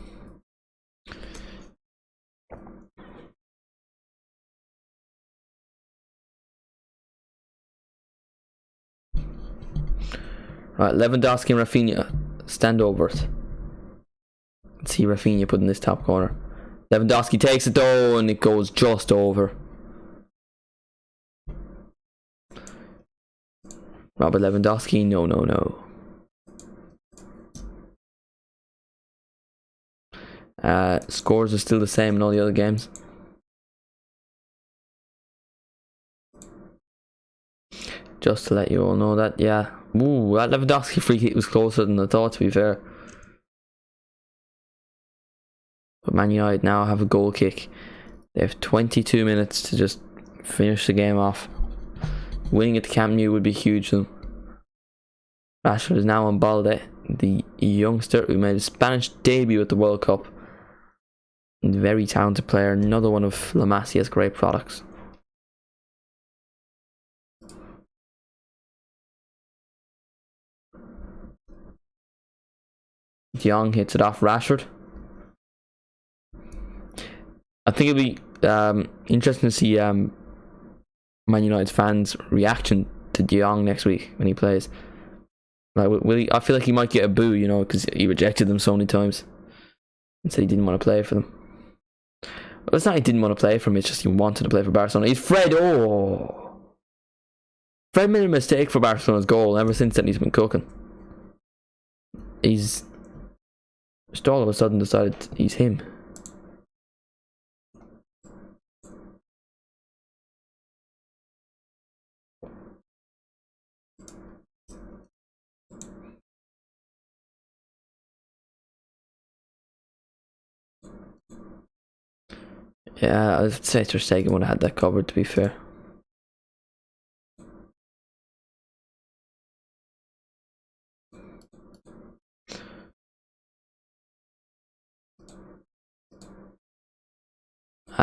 Right, Lewandowski and Rafinha stand over it. Let's see Rafinha put in this top corner. Lewandowski takes it though, and it goes just over. Robert Lewandowski, no. Scores are still the same in all the other games. Just to let you all know that, yeah. Ooh, that Lewandowski free kick was closer than I thought, to be fair. But Man United now have a goal kick. They have 22 minutes to just finish the game off. Winning at the Camp Nou would be huge for them. Rashford is now on Balde, the youngster who made a Spanish debut at the World Cup. Very talented player, another one of La Masia's great products. Young hits it off Rashford. I think it'll be interesting to see Man United's fans' reaction to De Jong next week when he plays. Like, will he, I feel like he might get a boo, you know, because he rejected them so many times and said he didn't want to play for them. Well, it's not he didn't want to play for him, it's just he wanted to play for Barcelona. He's Fred. Oh, Fred made a mistake for Barcelona's goal. Ever since then, he's been cooking. He's just all of a sudden decided he's him. Yeah, I'd say Ter Stegen would have had that covered, to be fair.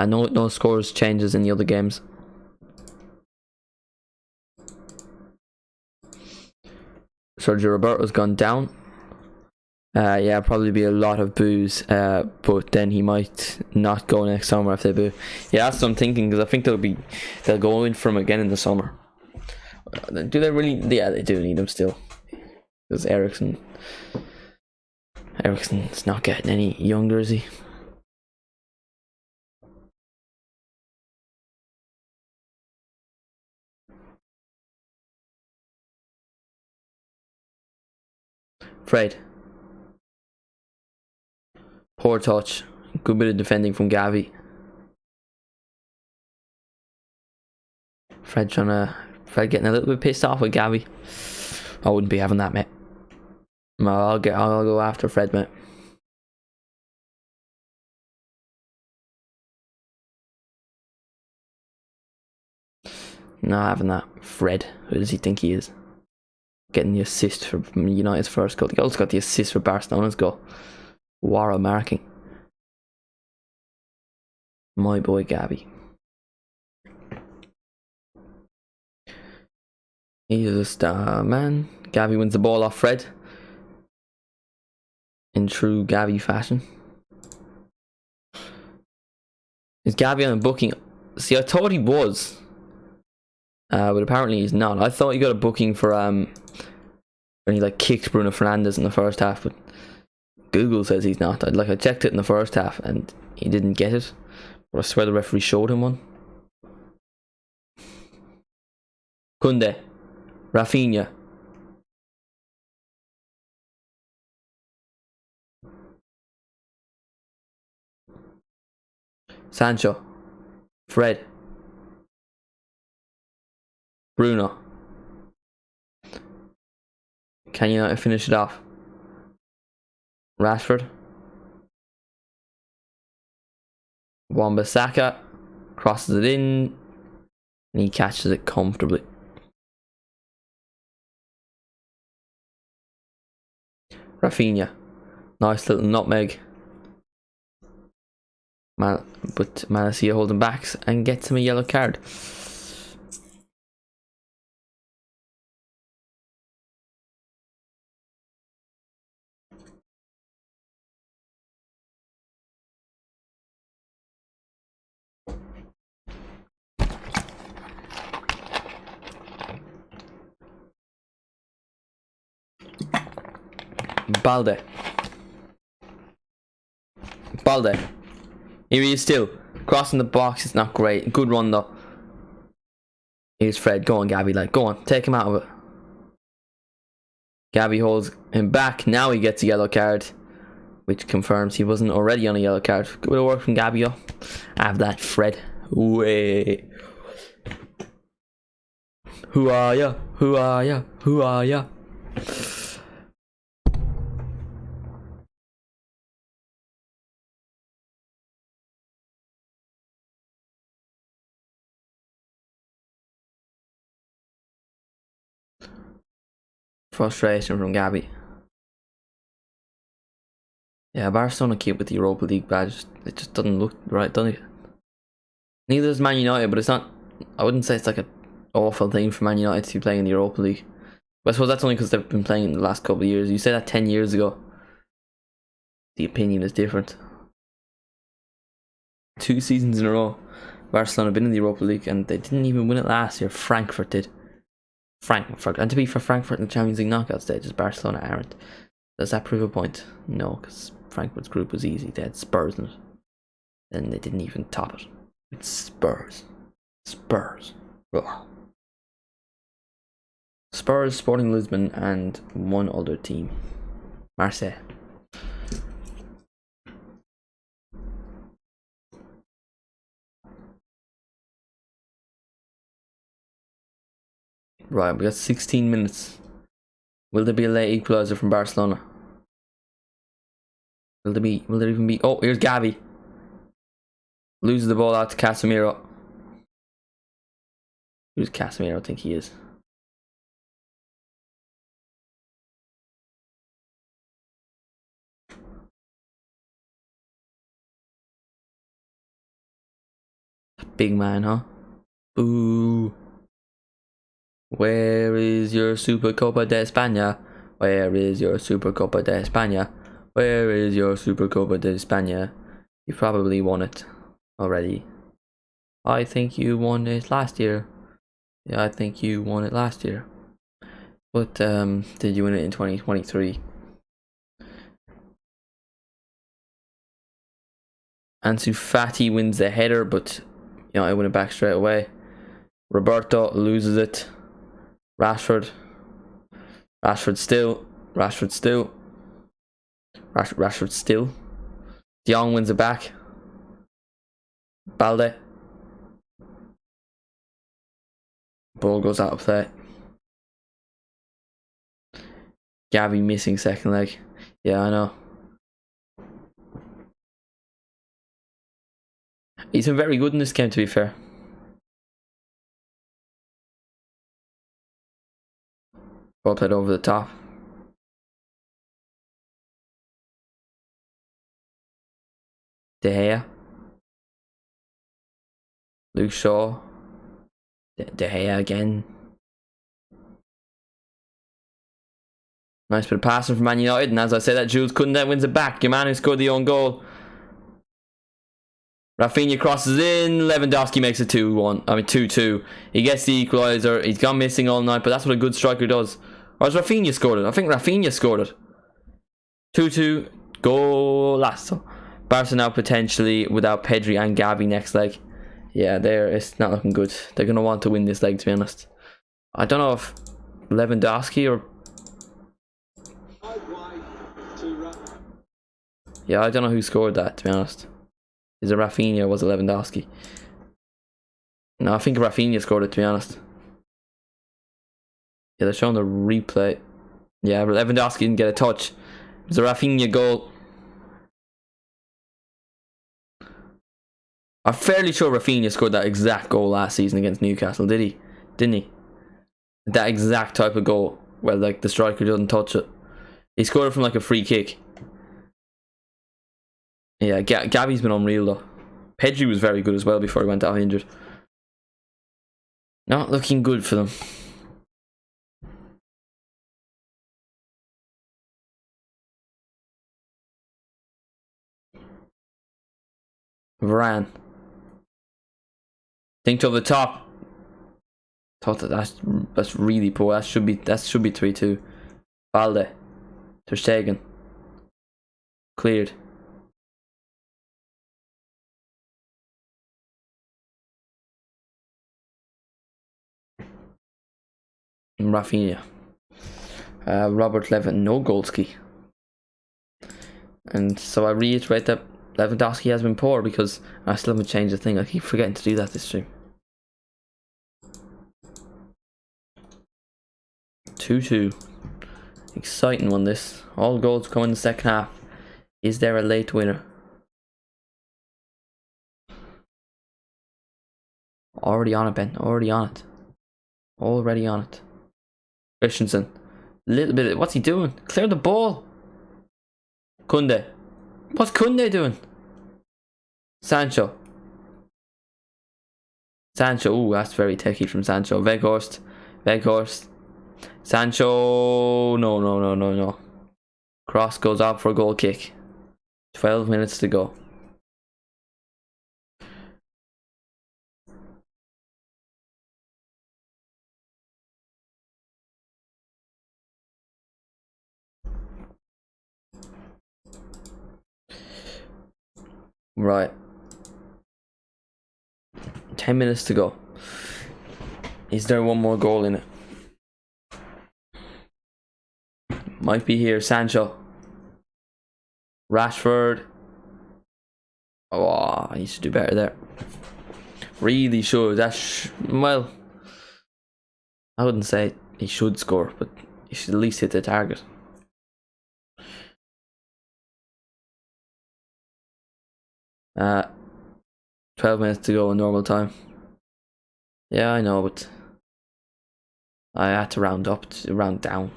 No scores changes in the other games. Sergio Roberto's gone down. Yeah, probably be a lot of boos, but then he might not go next summer if they boo. Yeah, that's what I'm thinking, because I think they'll go in for him again in the summer. Do they really? Yeah, they do need him still, because Eriksen's not getting any younger, is he? Fred. Poor touch. Good bit of defending from Gavi. Fred getting a little bit pissed off with Gavi. I wouldn't be having that, mate. I'll go after Fred, mate. Not having that. Fred. Who does he think he is? Getting the assist for United's first goal. He also got the assist for Barcelona's goal. Wara marking. My boy Gavi. He's a star man. Gavi wins the ball off Fred. In true Gavi fashion. Is Gavi on a booking? See, I thought he was. But apparently he's not. I thought he got a booking for when he kicked Bruno Fernandes in the first half, but Google says he's not. I checked it in the first half and he didn't get it. But I swear the referee showed him one. Kunde. Rafinha. Sancho. Fred. Bruno. Can you not finish it off? Rashford. Wan-Bissaka crosses it in and he catches it comfortably. Rafinha. Nice little nutmeg. But Malacia holds him back and gets him a yellow card. Balde. Here he is still. Crossing the box, it's not great. Good run though. Here's Fred. Go on, Gavi. Go on. Take him out of it. Gavi holds him back. Now he gets a yellow card, which confirms he wasn't already on a yellow card. Good bit of work from Gavi. Have that, Fred. Way. Who are ya? Who are ya? Who are ya? Frustration from Gavi. Yeah, Barcelona keep with the Europa League badge. It just doesn't look right, does it? Neither does Man United, but it's not. I wouldn't say it's an awful thing for Man United to be playing in the Europa League. But I suppose that's only because they've been playing in the last couple of years. You say that 10 years ago, the opinion is different. 2 seasons in a row, Barcelona have been in the Europa League and they didn't even win it last year. Frankfurt did. And to be for Frankfurt in the Champions League knockout stages, Barcelona aren't. Does that prove a point? No, because Frankfurt's group was easy. They had Spurs in it. And they didn't even top it. It's Spurs. Ugh. Spurs, Sporting Lisbon, and one other team. Marseille. Right, we got 16 minutes. Will there be a late equaliser from Barcelona? Will there even be? Oh, here's Gavi. Loses the ball out to Casemiro. Who's Casemiro? I think he is. Big man, huh? Ooh. Where is your Supercopa de España? Where is your Supercopa de España? Where is your Supercopa de España? You probably won it already. I think you won it last year. Yeah, I think you won it last year. But did you win it in 2023? Ansu Fati wins the header, but you know, I win it back straight away. Roberto loses it. Rashford still. De Jong wins it back. Balde. Ball goes out of play. Gavi missing second leg. Yeah, I know. He's been very good in this game, to be fair. Ball played over the top. De Gea. Luke Shaw. De Gea again. Nice bit of passing from Man United, and as I said, that Jules Koundé wins it back. Your man who scored the own goal. Rafinha crosses in. Lewandowski makes it 2-2. He gets the equaliser. He's gone missing all night, but that's what a good striker does. Or has Rafinha scored it? I think Rafinha scored it. 2-2. Golazo. Barca now potentially without Pedri and Gavi next leg. Yeah, it's not looking good. They're going to want to win this leg, to be honest. I don't know if Lewandowski or... Yeah, I don't know who scored that, to be honest. Is it Rafinha or was it Lewandowski? No, I think Rafinha scored it, to be honest. Yeah, they're showing the replay. Yeah, Lewandowski didn't get a touch. It was a Rafinha goal. I'm fairly sure Rafinha scored that exact goal last season against Newcastle, did he? Didn't he? That exact type of goal where like the striker doesn't touch it. He scored it from like a free kick. Yeah, Gavi's been unreal though. Pedri was very good as well before he went out injured. Not looking good for them. Varane. Think to the top. Thought that's really poor. That should be 3-2. Balde. Ter Stegen. Cleared. Rafinha. Robert Levin, no Golski. And so I reiterate that Lewandowski has been poor because I still haven't changed the thing. I keep forgetting to do that this stream. 2-2. Exciting one this. All goals come in the second half. Is there a late winner? Already on it, Ben. Already on it. Already on it. Christensen. Little bit. What's he doing? Clear the ball. Koundé. What's Koundé doing? Sancho. Ooh, that's very techie from Sancho. Weghorst. Sancho. No. Cross goes out for a goal kick. 12 minutes to go. Right. 10 minutes to go. Is there one more goal in it? Might be here. Sancho. Rashford. Oh, he should do better there. Really should. Well, I wouldn't say he should score, but he should at least hit the target. 12 minutes to go in normal time. Yeah, I know, but I had to round down.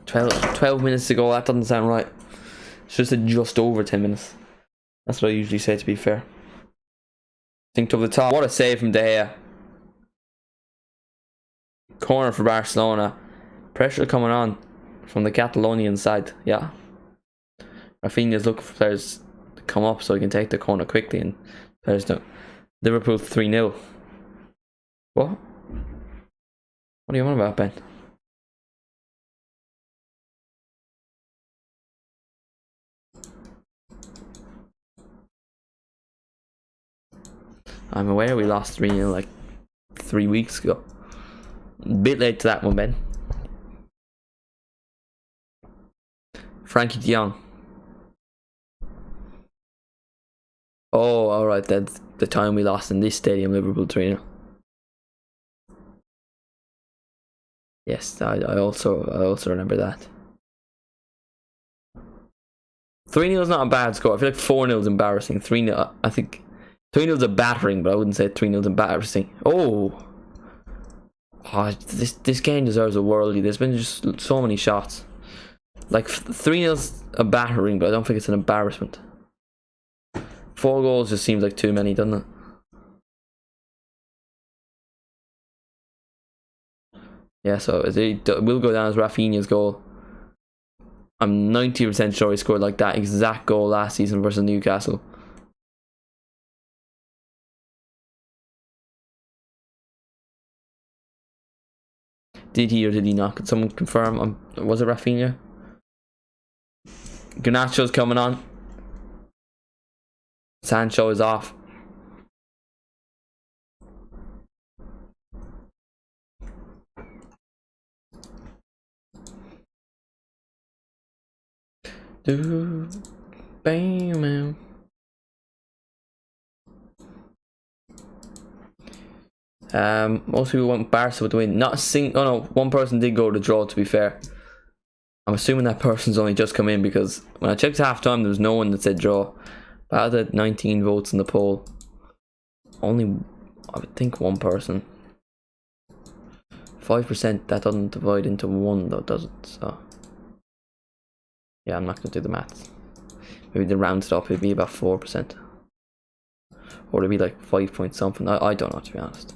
12 minutes to go, that doesn't sound right. It's just over 10 minutes. That's what I usually say, to be fair. Think to the top. What a save from De Gea. Corner for Barcelona. Pressure coming on from the Catalonian side. Yeah. Rafinha's looking for players to come up so he can take the corner quickly, and players don't. Liverpool 3-0. What? What are you on about, Ben? I'm aware we lost 3-0 like 3 weeks ago. A bit late to that one, Ben. Frankie de Jong. Oh, alright, that's the time we lost in this stadium, Liverpool 3-0. Yes, I also remember that. 3-0 is not a bad score. I feel like 4-0 is embarrassing. 3-0, I think 3-0 is a battering, but I wouldn't say 3-0 is embarrassing. Oh, this game deserves a worldie. There's been just so many shots. Like 3-0 is a battering, but I don't think it's an embarrassment. 4 goals just seems like too many, doesn't it? Yeah, so it will go down as Rafinha's goal. I'm 90% sure he scored like that exact goal last season versus Newcastle. Did he or did he not? Could someone confirm? Was it Rafinha? Garnacho's coming on. Sancho is off. Bam. Most people want Barca to win. Not a single. Oh no, one person did go to draw, to be fair. I'm assuming that person's only just come in, because when I checked half time there was no one that said draw. But out of 19 votes in the poll, only, I would think, one person. 5%, that doesn't divide into 1 though, does it? So yeah, I'm not going to do the maths. Maybe to round it up, it'd be about 4%. Or it'd be like 5 point something. I don't know, to be honest.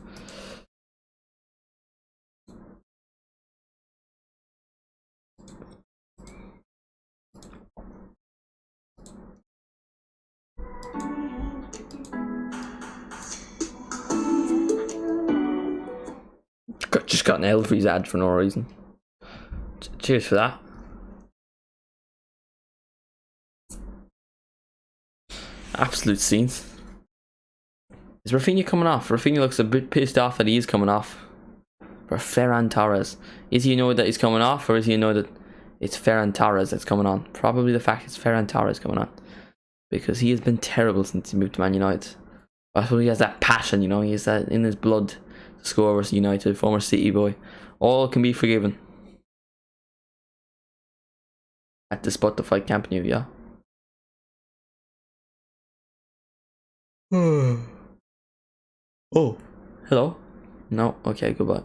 Just got an Elfries ad for no reason. Cheers for that. Absolute scenes. Is Rafinha coming off? Rafinha looks a bit pissed off that he is coming off. For Ferran Torres. Is he annoyed that he's coming off, or is he annoyed that it's Ferran Torres that's coming on? Probably the fact it's Ferran Torres coming on. Because he has been terrible since he moved to Man United. I suppose he has that passion, you know, he has that in his blood to score versus United, former City boy. All can be forgiven. At the Spotify Camp Nou, yeah. Oh, hello? No? Okay, goodbye.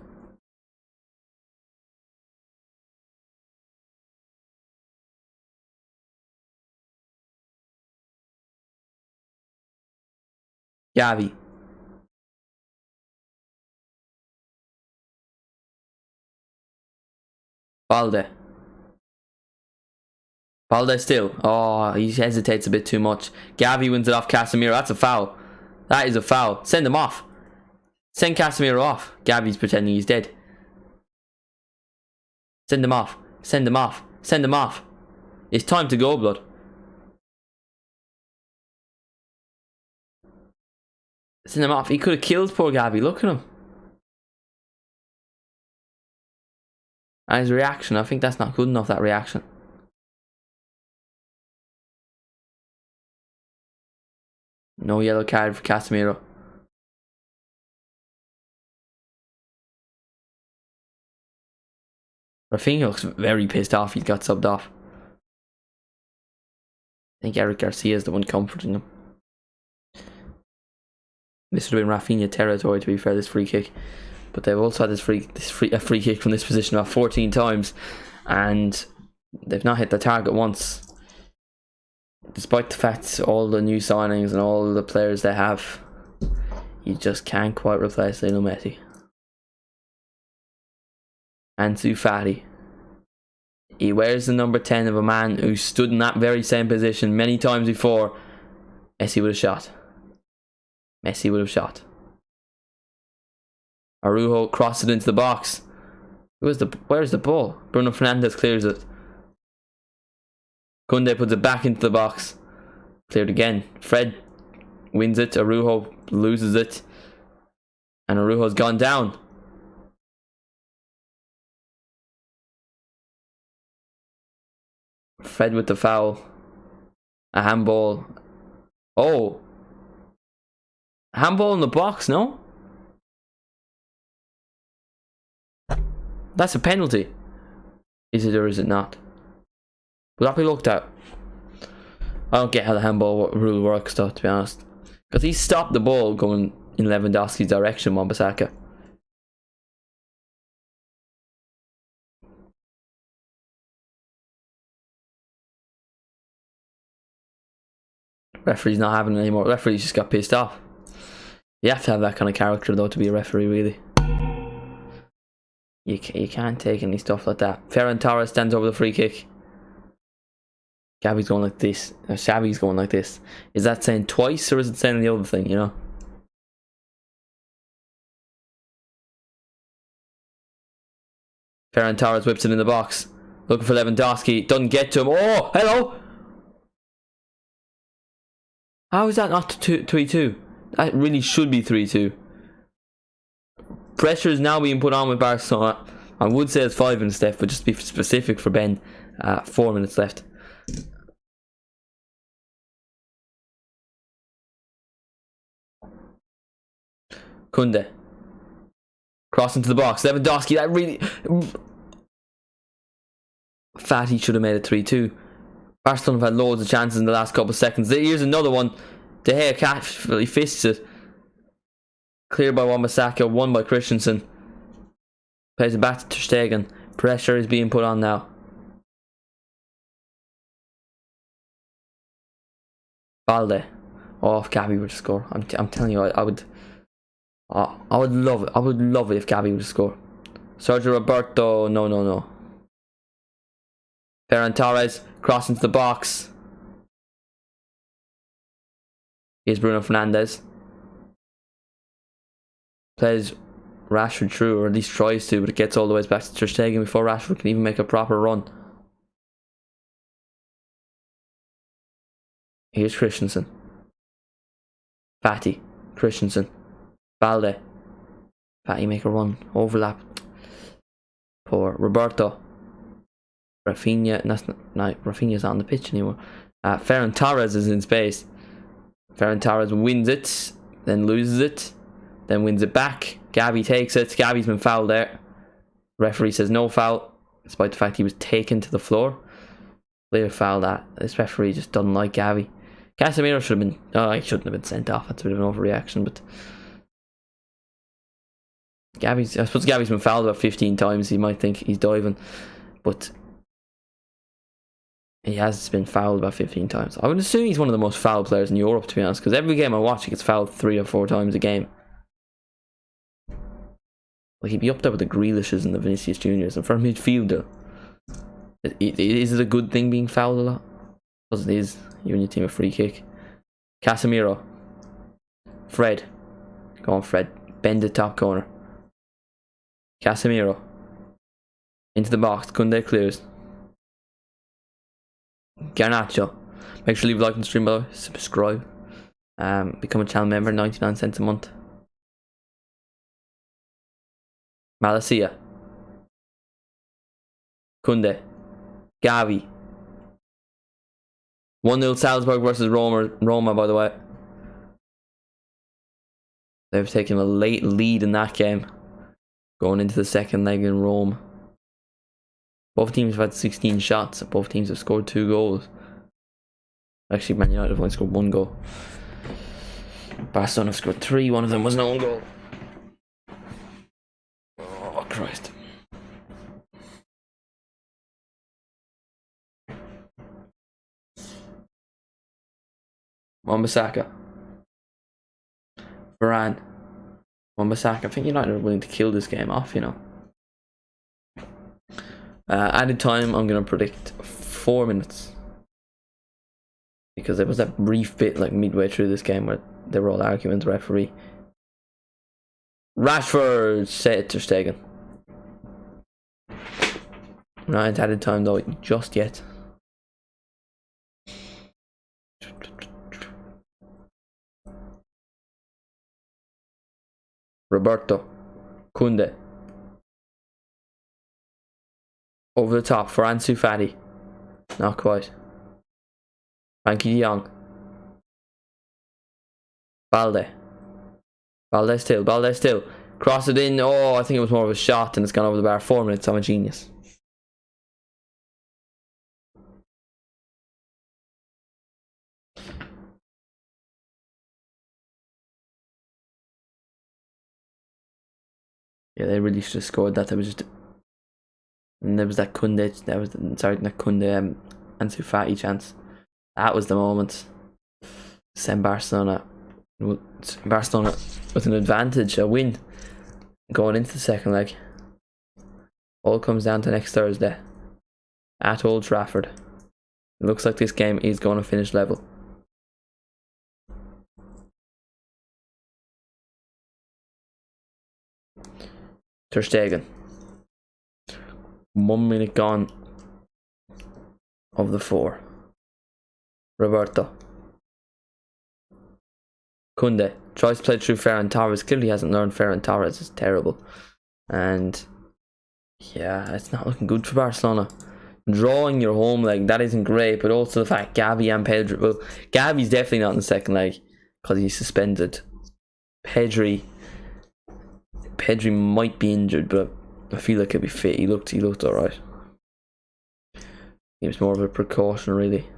Gavi. Balde. Balde still. Oh, he hesitates a bit too much. Gavi wins it off Casemiro. That's a foul. That is a foul. Send him off. Send Casemiro off. Gavi's pretending he's dead. Send him off. Send him off. Send him off. It's time to go, blood. Send him off. He could have killed poor Gavi. Look at him. And his reaction. I think that's not good enough, that reaction. No yellow card for Casemiro. Rafinha looks very pissed off. He's got subbed off. I think Eric Garcia is the one comforting him. This would have been Rafinha territory, to be fair, this free kick. But they've also had this free kick from this position about 14 times, and they've not hit the target once. Despite the fact all the new signings and all the players they have, you just can't quite replace Lionel Messi. Ansu Fati. He wears the number 10 of a man who stood in that very same position many times before. Messi would have shot. Messi would have shot. Araujo crossed it into the box. Where's the ball? Bruno Fernandes clears it. Koundé puts it back into the box. Cleared again. Fred wins it. Araujo loses it. And Araujo's gone down. Fred with the foul. A handball. Oh. Handball in the box, no? That's a penalty. Is it or is it not? Will that be looked at? I don't get how the handball rule works though, to be honest. Because he stopped the ball going in Lewandowski's direction, Wan-Bissaka. Referee's not having it anymore. Referee's just got pissed off. You have to have that kind of character though to be a referee, really. You can't take any stuff like that. Ferran Torres stands over the free kick. Gavi's going like this. Xavi's going like this. Is that saying twice or is it saying the other thing, you know? Ferran Torres whips it in the box. Looking for Lewandowski. Doesn't get to him. Oh, hello! How is that not 3-2? That really should be 3-2. Pressure is now being put on with Barcelona. I would say it's 5 minutes left, but just to be specific for Ben, 4 minutes left. Koundé. Cross into the box. Lewandowski, that really... Fati should have made it 3-2. Barcelona have had loads of chances in the last couple of seconds. Here's another one. De Gea carefully fists it. Cleared by Wan-Bissaka, won by Christensen. Plays it back to Ter Stegen. Pressure is being put on now. Balde. Oh, if Gavi were to score. I'm telling you, I would love it. I would love it if Gavi were to score. Sergio Roberto, no. Ferran Torres, cross into the box. Here's Bruno Fernandes. Plays Rashford through, or at least tries to, but it gets all the way back to Ter Stegen before Rashford can even make a proper run. Here's Christensen. Fati. Christensen. Balde. Fati make a run. Overlap. Poor Roberto. Rafinha. Rafinha's not on the pitch anymore. Ferran Torres is in space. Ferran Torres wins it. Then loses it. Then wins it back. Gavi takes it. Gavi's been fouled there. Referee says no foul, despite the fact he was taken to the floor. Clear foul that. This referee just doesn't like Gavi. Casemiro should have been... Oh, he shouldn't have been sent off. That's a bit of an overreaction, but... I suppose Gavi's been fouled about 15 times. He might think he's diving, but... He has been fouled about 15 times. I would assume he's one of the most fouled players in Europe, to be honest, because every game I watch he gets fouled 3 or 4 times a game. Like, he'd be up there with the Grealishes and the Vinicius Juniors. And for a midfielder, is it a good thing being fouled a lot? Because it is. You and your team a free kick. Casemiro. Fred. Go on, Fred. Bend the top corner. Casemiro. Into the box. Koundé clears. Garnacho. Make sure you leave a like on the stream, by the way. Subscribe. Become a channel member. 99 cents a month. Malacia. Koundé. Gavi. 1-0 Salzburg versus Roma, by the way. They've taken a late lead in that game, going into the second leg in Rome. Both teams have had 16 shots. Both teams have scored 2 goals. Actually, Man United have only scored 1 goal. Barcelona scored 3, one of them was an own goal. Oh, Christ. Wan-Bissaka. Varane. Wan-Bissaka. I think United are willing to kill this game off, you know. Added time, I'm going to predict 4 minutes. Because there was that brief bit like midway through this game where they were all arguing with the referee. Rashford set Ter Stegen. Right, added time though, just yet. Roberto. Kunde. Over the top for Ansu Fati. Not quite. Frankie de Jong. Balde. Balde still. Cross it in. Oh, I think it was more of a shot and it's gone over the bar. 4 minutes. I'm a genius. Yeah, they really should have scored that. There was just, and there was that Kunde. Ansu Fati chance. That was the moment. Send Barcelona with an advantage, a win, going into the second leg. All comes down to next Thursday at Old Trafford. It looks like this game is going to finish level. Ter Stegen. 1 minute gone of the 4. Roberto. Kunde tries to play through Ferran Torres. Clearly hasn't learned. Ferran Torres is terrible. And yeah, it's not looking good for Barcelona. Drawing your home leg, that isn't great. But also the fact Gavi and Pedri, well, Gavi's definitely not in the second leg because he's suspended. Pedri might be injured, but I feel like he'll be fit. He looked alright. It was more of a precaution, really.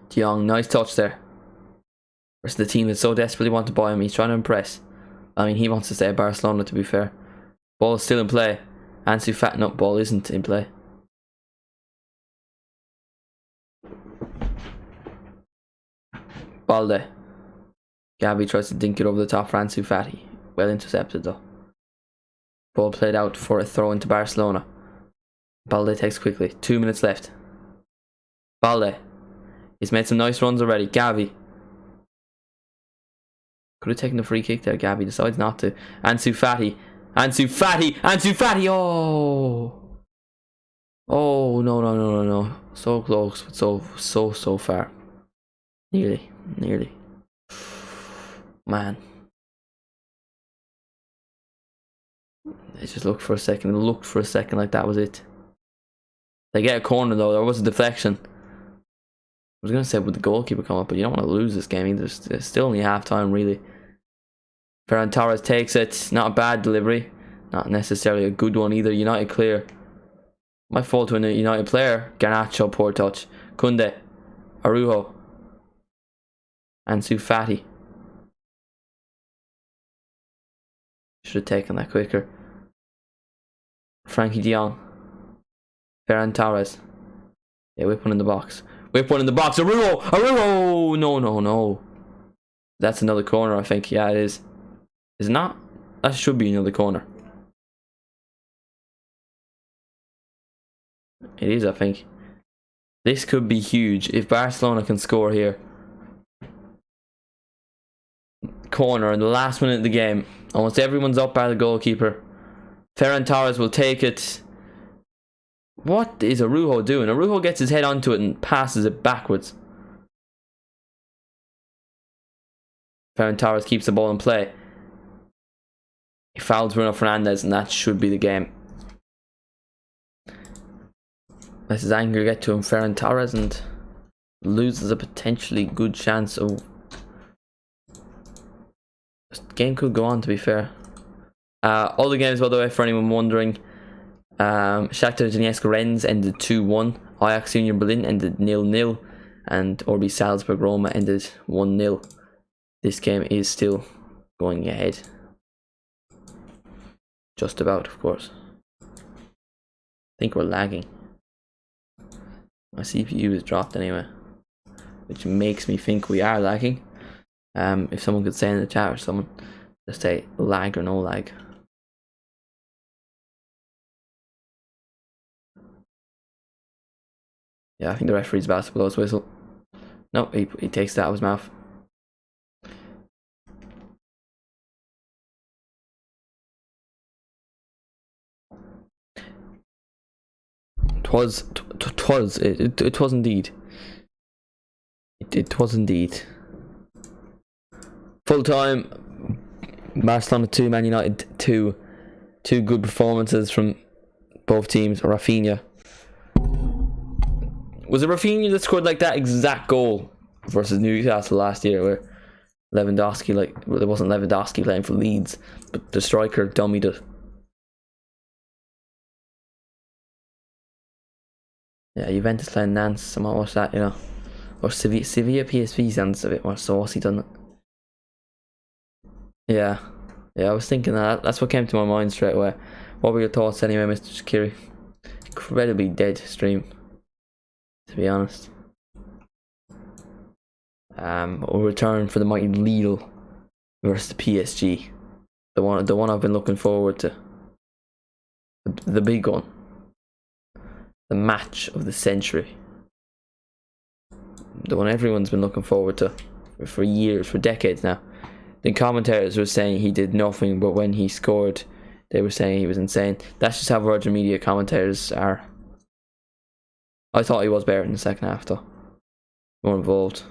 De Jong, nice touch there. Versus the team that so desperately want to buy him. He's trying to impress. I mean, he wants to stay at Barcelona, to be fair. Ball is still in play. Ansu Fati, no, ball isn't in play. Balde. Gavi tries to dink it over the top for Ansu Fati. Well intercepted though. Ball played out for a throw into Barcelona. Balde takes quickly. 2 minutes left. Balde. He's made some nice runs already. Gavi. Could have taken the free kick there. Gavi decides not to. Ansu Fati. Oh. Oh, no. So close, but so far. Nearly. Man. They just looked for a second. It looked for a second like that was it. They get a corner though. There was a deflection. I was going to say would the goalkeeper come up, but you don't want to lose this game either. There's still only half time really. Ferran Torres takes it. Not a bad delivery. Not necessarily a good one either. United clear. Might fall to a United player. Garnacho, poor touch. Kunde. Araujo. Ansu Fati. Should have taken that quicker. Frankie de Jong. Ferran Torres. Yeah, whip one in the box. Araujo! No. That's another corner, I think. Yeah, it is. Is it not? That should be another corner. It is, I think. This could be huge if Barcelona can score here. Corner in the last minute of the game. Almost everyone's up by the goalkeeper. Ferran Torres will take it. What is Araujo doing? Araujo gets his head onto it and passes it backwards. Ferran Torres keeps the ball in play. He fouls Bruno Fernandes and that should be the game. Lets his anger get to him, Ferran Torres, and loses a potentially good chance of... This game could go on, to be fair. All the games, by the way, for anyone wondering, Shakhtar Donetsk Rennes ended 2-1. Ajax Union Berlin ended 0-0. And RB Salzburg Roma ended 1-0. This game is still going ahead. Just about, of course. I think we're lagging. My CPU is dropped anyway, which makes me think we are lagging. If someone could say in the chat or someone, just say lag or no lag. Yeah, I think the referee's about to blow his whistle. No, he takes that out of his mouth. It was indeed. It was indeed. Full time, Barcelona 2, Man United 2. Two good performances from both teams. Rafinha. Was it Rafinha that scored like that exact goal versus Newcastle last year, where Lewandowski, well, it wasn't Lewandowski playing for Leeds, but the striker dummied it. Yeah, Juventus playing Nantes. I might watch that, Or Sevilla PSV sounds a bit more saucy, doesn't it? Yeah, I was thinking that. That's what came to my mind straight away. What were your thoughts anyway, Mr. Shaqiri? Incredibly dead stream, to be honest. We'll return for the mighty Lille versus the PSG. The one I've been looking forward to. The big one. The match of the century. The one everyone's been looking forward to for years, for decades now. The commentators were saying he did nothing, but when he scored, they were saying he was insane. That's just how Virgin Media commentators are. I thought he was better in the second half, though. More involved.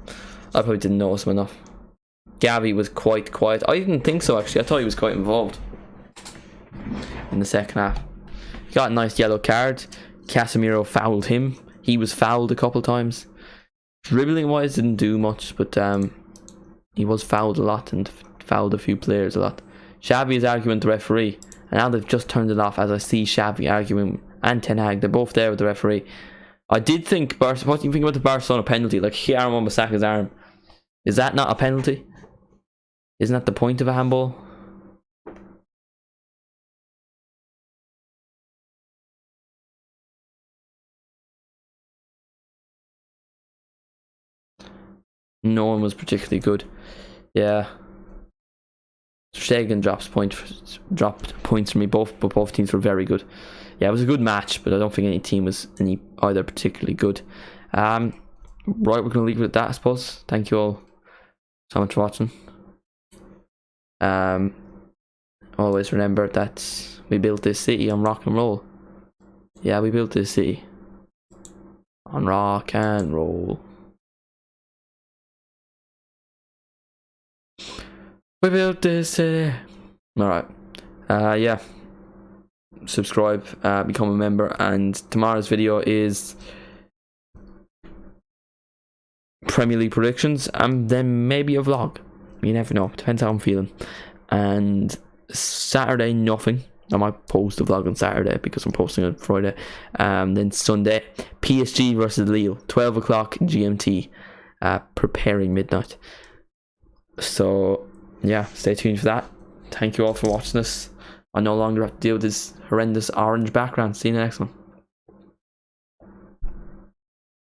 I probably didn't notice him enough. Gavi was quite quiet. I didn't think so, actually. I thought he was quite involved in the second half. He got a nice yellow card. Casemiro fouled him. He was fouled a couple times. Dribbling wise, didn't do much, but he was fouled a lot and fouled a few players a lot. Xavi is arguing with the referee, and now they've just turned it off as I see Xavi arguing and Ten Hag. They're both there with the referee. I did think, what do you think about the Barcelona penalty? Like Hiram on Bissaka's arm. Is that not a penalty? Isn't that the point of a handball? No one was particularly good. Yeah. Shagan dropped points for me. Both teams were very good. Yeah, it was a good match, but I don't think any team was either particularly good. Right, we're gonna leave it at that, I suppose. Thank you all so much for watching. Always remember that we built this city on rock and roll. Yeah, we built this city on rock and roll. We built this city. Alright. Yeah. Subscribe, become a member, and tomorrow's video is Premier League predictions, and then maybe a vlog. You never know. Depends how I'm feeling. And Saturday, nothing. I might post a vlog on Saturday because I'm posting on Friday. Then Sunday, PSG versus Lille, 12 o'clock GMT, preparing midnight. So yeah, stay tuned for that. Thank you all for watching this. I no longer have to deal with this horrendous orange background. See you in the next one.